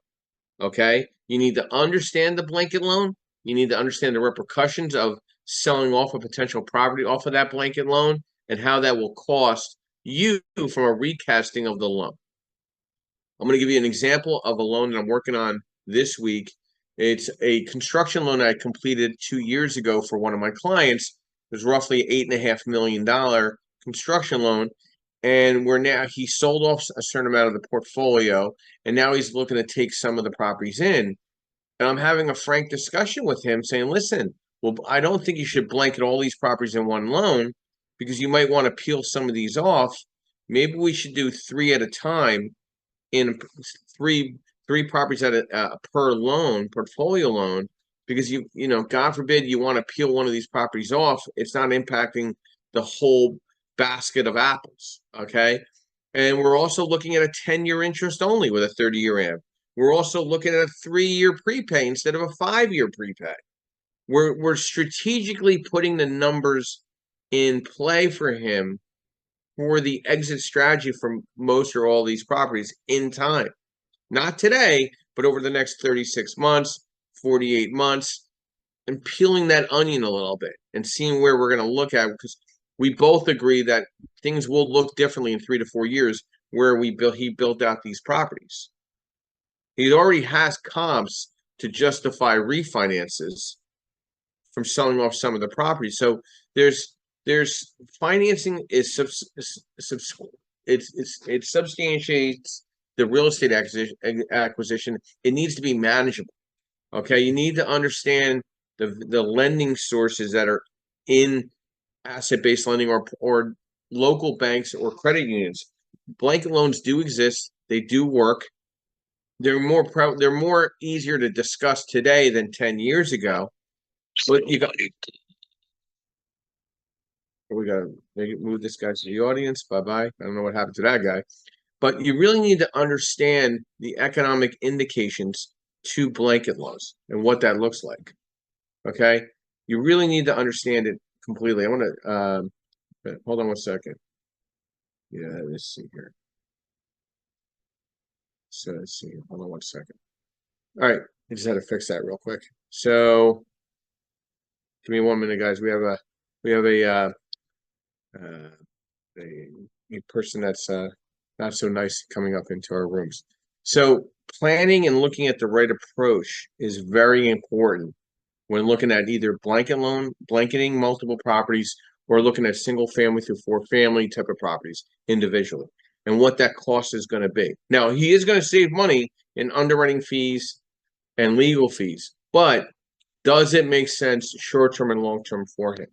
Okay? You need to understand the blanket loan. You need to understand the repercussions of selling off a potential property off of that blanket loan and how that will cost you from a recasting of the loan. I'm going to give you an example of a loan that I'm working on this week. It's a construction loan I completed 2 years ago for one of my clients. It was roughly $8.5 million construction loan. And he sold off a certain amount of the portfolio, and now he's looking to take some of the properties in. And I'm having a frank discussion with him saying, listen, well, I don't think you should blanket all these properties in one loan because you might want to peel some of these off. Maybe we should do 3 at a time in three properties at per loan, portfolio loan, because God forbid you want to peel one of these properties off, it's not impacting the whole basket of apples. Okay. And we're also looking at a 10-year interest only with a 30-year AM. We're also looking at a 3-year prepay instead of a 5-year prepay. We're strategically putting the numbers in play for him for the exit strategy from most or all these properties in time. Not today, but over the next 36 months, 48 months, and peeling that onion a little bit and seeing where we're going to look at, because we both agree that things will look differently in 3 to 4 years where he built out these properties. He already has comps to justify refinances from selling off some of the property. So there's financing is it substantiates the real estate acquisition. It needs to be manageable. Okay, you need to understand the lending sources that are in asset-based lending or local banks or credit unions. Blanket loans do exist. They do work. They're more easier to discuss today than 10 years ago. But we got to move this guy to the audience. Bye-bye. I don't know what happened to that guy. But you really need to understand the economic indications to blanket loans and what that looks like. Okay? You really need to understand it completely. I want to hold on one second. Yeah, let's see here. So let's see. Hold on one second. All right. I just had to fix that real quick. So give me 1 minute, guys. We have a person that's not so nice coming up into our rooms. So planning and looking at the right approach is very important when looking at either blanketing multiple properties or looking at single family through 4 family type of properties individually and what that cost is going to be. Now, he is going to save money in underwriting fees and legal fees, but does it make sense short-term and long-term for him?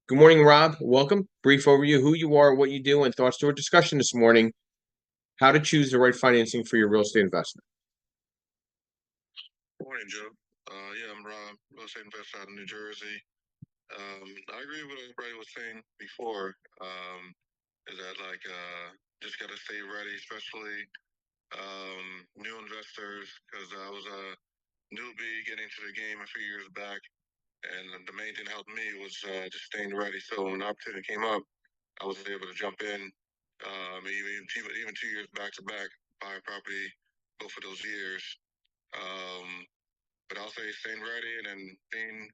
Good morning, Rob. Welcome. Brief overview, who you are, what you do, and thoughts to our discussion this morning. How to choose the right financing for your real estate investment. Morning, Joe. Yeah, I'm Rob, real estate investor out of New Jersey. I agree with what everybody was saying before. Is that just gotta stay ready, especially new investors, because I was a newbie getting to the game a few years back, and the main thing that helped me was just staying ready. So when the opportunity came up, I was able to jump in. Even 2 years back to back, buy a property both of those years. But I'll say staying ready and then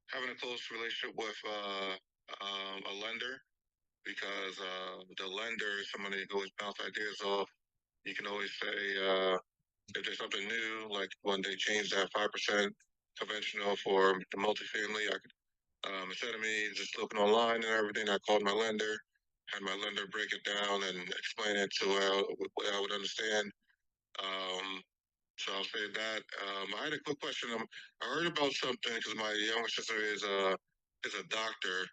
having a close relationship with a lender, because the lender is somebody who always bounce ideas off. You can always say if there's something new, like when they changed that 5% conventional for the multifamily, I could instead of me just looking online and everything, I called my lender, had my lender break it down and explain it to what I would understand. So I'll say that. I had a quick question. I heard about something because my younger sister is a doctor,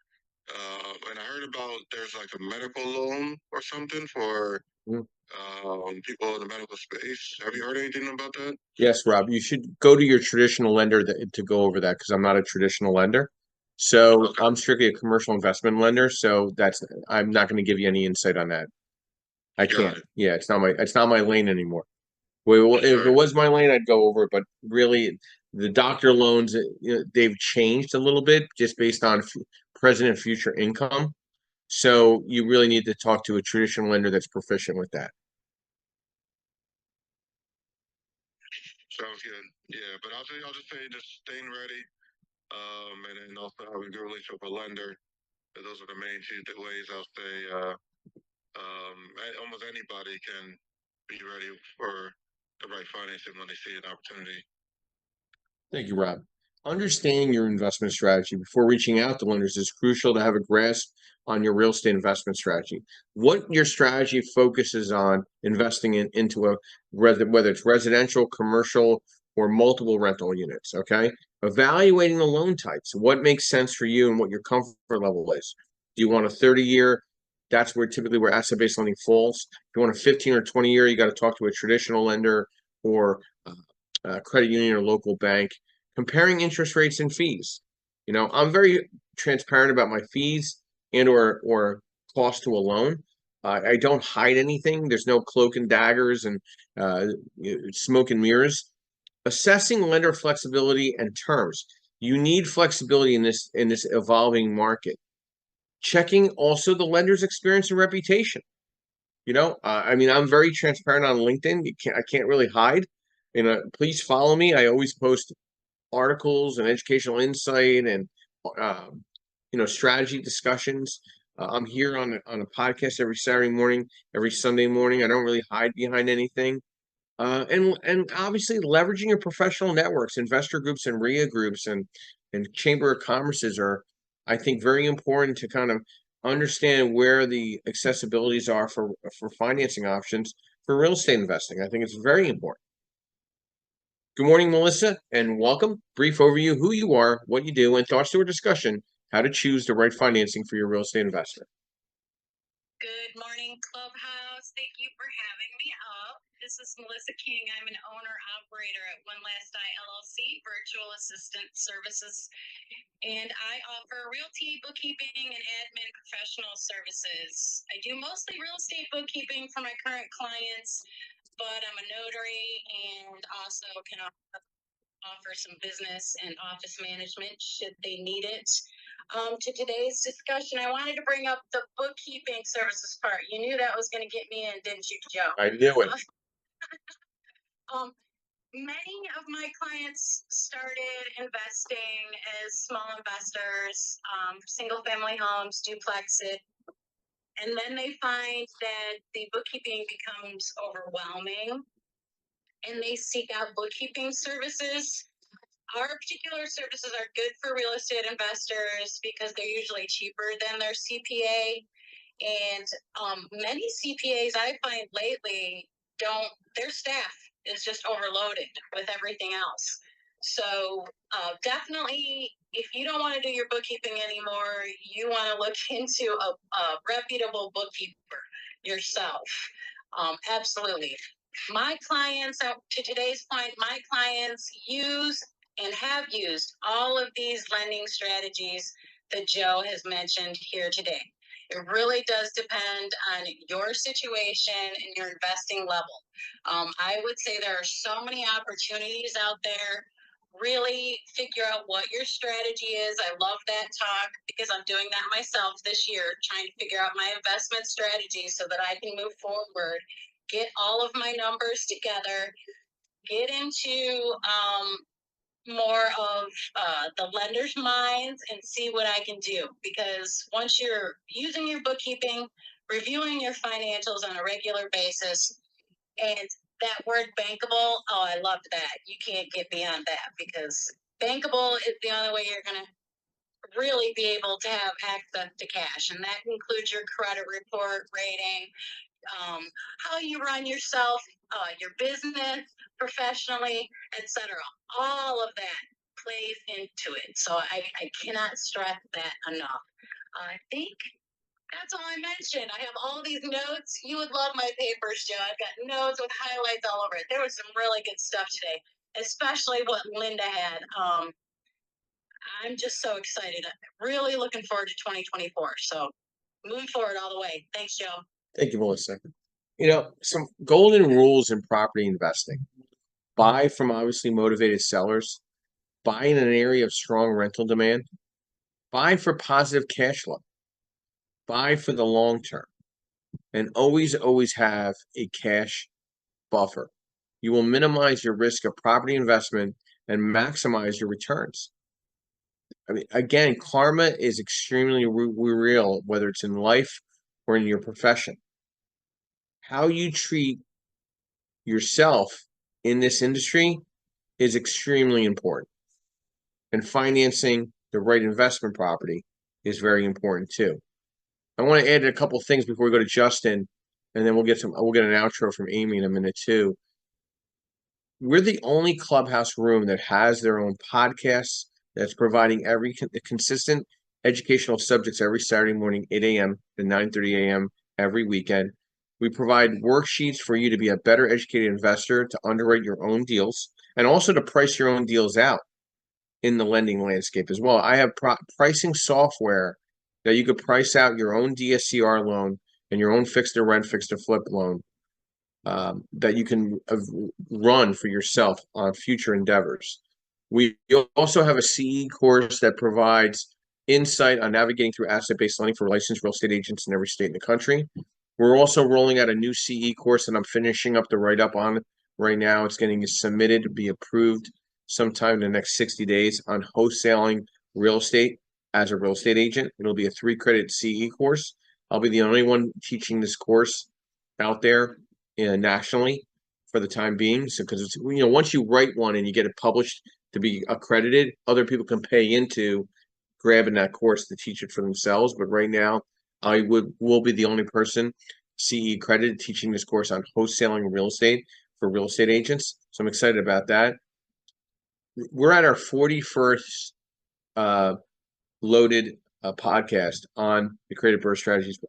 and I heard about there's like a medical loan or something for people in the medical space. Have you heard anything about that? Yes, Rob. You should go to your traditional lender to go over that, because I'm not a traditional lender. So Okay. I'm strictly a commercial investment lender. So I'm not going to give you any insight on that. I can't. Yeah, it's not my lane anymore. Well, if it was my lane, I'd go over it. But really, the doctor loans, they've changed a little bit just based on present and future income. So you really need to talk to a traditional lender that's proficient with that. Sounds good. Yeah, but I'll just say just staying ready, and then also having a good relationship with a lender. Those are the main two ways I'll say. Almost anybody can be ready for the right financing when they see an opportunity. Thank you, Rob. Understanding your investment strategy before reaching out to lenders is crucial to have a grasp on your real estate investment strategy. What your strategy focuses on investing into whether it's residential, commercial, or multiple rental units, okay? Evaluating the loan types, what makes sense for you and what your comfort level is. Do you want a 30-year? That's where asset-based lending falls. If you want a 15 or 20-year, you got to talk to a traditional lender or credit union or local bank. Comparing interest rates and fees. I'm very transparent about my fees and or cost to a loan. I don't hide anything. There's no cloak and daggers and smoke and mirrors. Assessing lender flexibility and terms. You need flexibility in this evolving market. checking also the lender's experience and reputation. I mean, I'm very transparent on LinkedIn. I can't really hide. Please follow me. I always post articles and educational insight and um, strategy discussions. I'm here on a podcast every Saturday morning, every Sunday morning. I don't really hide behind anything. And obviously leveraging your professional networks, investor groups and RIA groups and chamber of commerces are, I think, very important to kind of understand where the accessibilities are for financing options for real estate investing. I think it's very important. Good morning, Melissa, and welcome. Brief overview, who you are, what you do, and thoughts to a discussion, how to choose the right financing for your real estate investment. Good morning, Clubhouse. Thank you for having me up. This is Melissa King. I'm an owner-operator at One Last Eye LLC, Virtual Assistant Services, and I offer realty, bookkeeping, and admin professional services. I do mostly real estate bookkeeping for my current clients, but I'm a notary and also can offer some business and office management should they need it. To today's discussion, I wanted to bring up the bookkeeping services part. You knew that was going to get me in, didn't you, Joe? I knew it. Many of my clients started investing as small investors, single family homes, duplexes, and then they find that the bookkeeping becomes overwhelming and they seek out bookkeeping services. Our particular services are good for real estate investors because they're usually cheaper than their CPA. And many CPAs I find lately their staff is just overloaded with everything else. So definitely, if you don't want to do your bookkeeping anymore, you want to look into a reputable bookkeeper yourself. Absolutely. My clients, to today's point, my clients use and have used all of these lending strategies that Joe has mentioned here today. It really does depend on your situation and your investing level. I would say there are so many opportunities out there. Really figure out what your strategy is. I love that talk because I'm doing that myself this year, trying to figure out my investment strategy so that I can move forward, get all of my numbers together, get into more of the lender's minds and see what I can do. Because once you're using your bookkeeping, reviewing your financials on a regular basis, and that word bankable, oh, I love that. You can't get beyond that because bankable is the only way you're going to really be able to have access to cash. And that includes your credit report rating, how you run yourself, your business professionally, etc. All of that plays into it. So I cannot stress that enough. I think that's all I mentioned. I have all these notes. You would love my papers, Joe. I've got notes with highlights all over it. There was some really good stuff today, especially what Linda had. I'm just so excited. I'm really looking forward to 2024. So moving forward all the way. Thanks, Joe. Thank you, Melissa. Some golden rules in property investing. Buy from obviously motivated sellers. Buy in an area of strong rental demand. Buy for positive cash flow. Buy for the long term. And always, always have a cash buffer. You will minimize your risk of property investment and maximize your returns. I mean, again, karma is extremely real, whether it's in life or in your profession. How you treat yourself in this industry is extremely important. And financing the right investment property is very important too. I want to add a couple things before we go to Justin, and then we'll get an outro from Amy in a minute too. We're the only clubhouse room that has their own podcast that's providing every consistent educational subjects every Saturday morning, 8 a.m. to 9:30 a.m. every weekend. We provide worksheets for you to be a better educated investor, to underwrite your own deals, and also to price your own deals out in the lending landscape as well. I have pricing software that you could price out your own DSCR loan and your own fixed to rent, fixed to flip loan that you can run for yourself on future endeavors. We also have a CE course that provides insight on navigating through asset-based lending for licensed real estate agents in every state in the country. We're also rolling out a new CE course that I'm finishing up the write-up on right now. It's getting submitted to be approved sometime in the next 60 days on wholesaling real estate as a real estate agent. It'll be a 3-credit CE course. I'll be the only one teaching this course out there nationally for the time being. So, because once you write one and you get it published to be accredited, other people can pay into grabbing that course to teach it for themselves. But right now, I will be the only person CE accredited teaching this course on wholesaling real estate for real estate agents. So I'm excited about that. We're at our 41st loaded podcast on the Creative Birth Strategies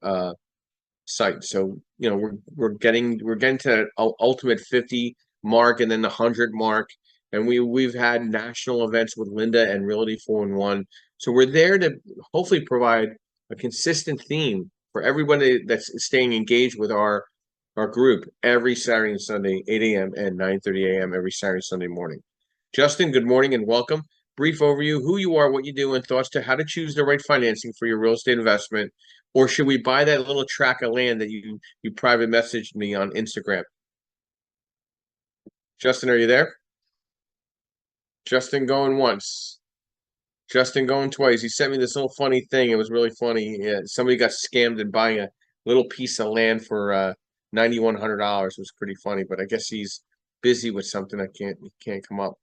site. So we're getting to that ultimate 50 mark and then the 100 mark, and we've had national events with Linda and Realty 4-in-1. So we're there to hopefully provide a consistent theme for everybody that's staying engaged with our group every Saturday and Sunday, 8 a.m. and 9:30 a.m. every Saturday and Sunday morning. Justin, good morning and welcome. Brief overview, who you are, what you do, and thoughts to how to choose the right financing for your real estate investment. Or should we buy that little tract of land that you private messaged me on Instagram? Justin, are you there? Justin going once. Justin going twice. He sent me this little funny thing. It was really funny. Yeah, somebody got scammed in buying a little piece of land for $9,100. It was pretty funny, but I guess he's busy with something. He can't come up.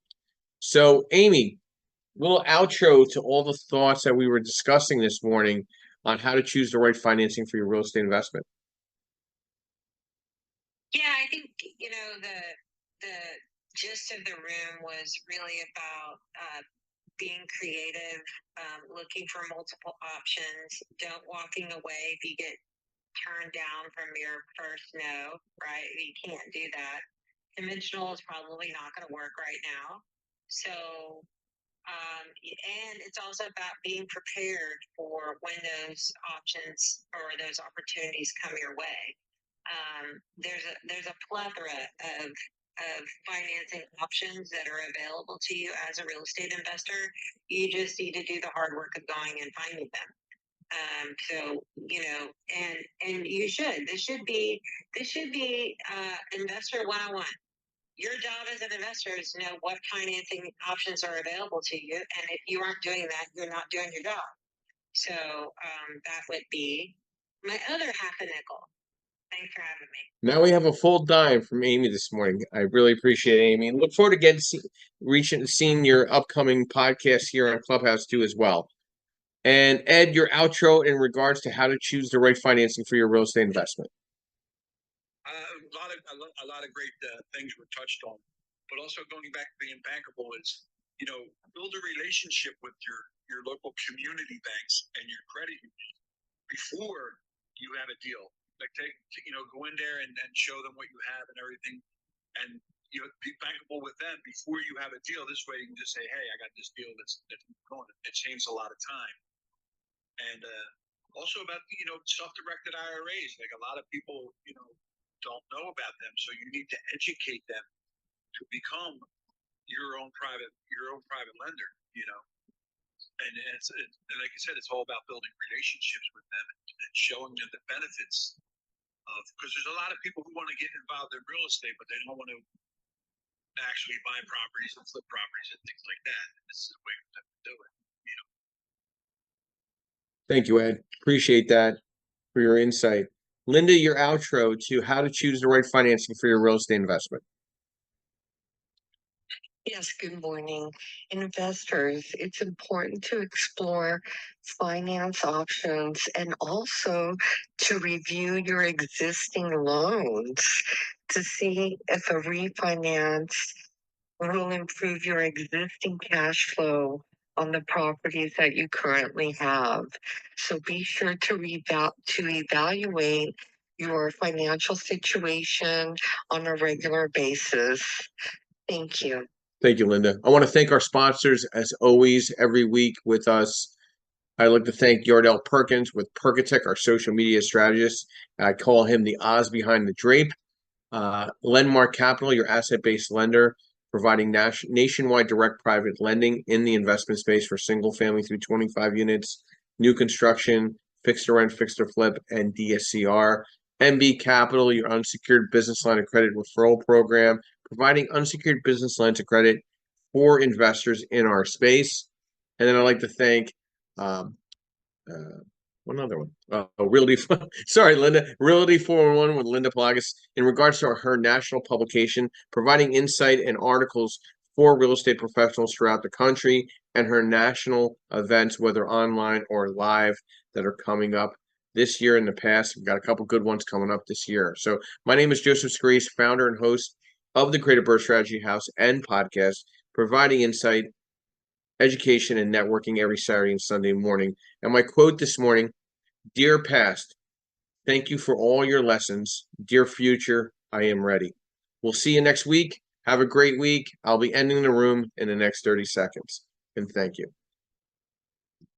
So, Amy, little outro to all the thoughts that we were discussing this morning on how to choose the right financing for your real estate investment. Yeah, I think the gist of the room was really about being creative, looking for multiple options, don't walking away if you get turned down from your first no, right? You can't do that. Conventional is probably not going to work right now. So, and it's also about being prepared for when those options or those opportunities come your way. There's a plethora of financing options that are available to you as a real estate investor. You just need to do the hard work of going and finding them. So and you should. This should be investor 101. Your job as an investor is to know what financing options are available to you, and if you aren't doing that, you're not doing your job. So that would be my other half a nickel. Thanks for having me. Now we have a full dime from Amy this morning. I really appreciate it, Amy. Look forward to seeing your upcoming podcast here on Clubhouse too as well. And Ed, your outro in regards to how to choose the right financing for your real estate investment. A lot of great things were touched on, but also going back to being bankable is, build a relationship with your local community banks and your credit union before you have a deal. Like go in there and show them what you have and everything, and be bankable with them before you have a deal. This way you can just say, hey, I got this deal that's going. It saves a lot of time. And also about self-directed IRAs. Like a lot of people don't know about them, so you need to educate them to become your own private lender. And and like I said, it's all about building relationships with them and showing them the benefits of, because there's a lot of people who want to get involved in real estate, but they don't want to actually buy properties and flip properties and things like that. This is a way for them to do it. Thank you, Ed. Appreciate that for your insight. Linda, your outro to how to choose the right financing for your real estate investment. Yes, good morning. Investors, it's important to explore finance options and also to review your existing loans to see if a refinance will improve your existing cash flow on the properties that you currently have. So be sure to evaluate your financial situation on a regular basis. Thank you. Thank you, Linda. I want to thank our sponsors as always every week with us. I'd like to thank Yardell Perkins with Perkatech, our social media strategist. I call him the Oz behind the drape. Lendmark Capital, your asset-based lender. providing nationwide direct private lending in the investment space for single family through 25 units, new construction, fixed to rent, fixed to flip, and DSCR. MB Capital, your unsecured business line of credit referral program, providing unsecured business lines of credit for investors in our space. And then I'd like to thank one other one. Realty. Sorry, Linda. Realty 411 with Linda Plagas in regards to her national publication, providing insight and articles for real estate professionals throughout the country, and her national events, whether online or live, that are coming up this year. In the past, we've got a couple good ones coming up this year. So my name is Joseph Scarice, founder and host of the Creative Birth Strategy House and podcast, providing insight, education, and networking every Saturday and Sunday morning. And my quote this morning: dear past, thank you for all your lessons. Dear future, I am ready. We'll see you next week. Have a great week. I'll be ending the room in the next 30 seconds. And thank you.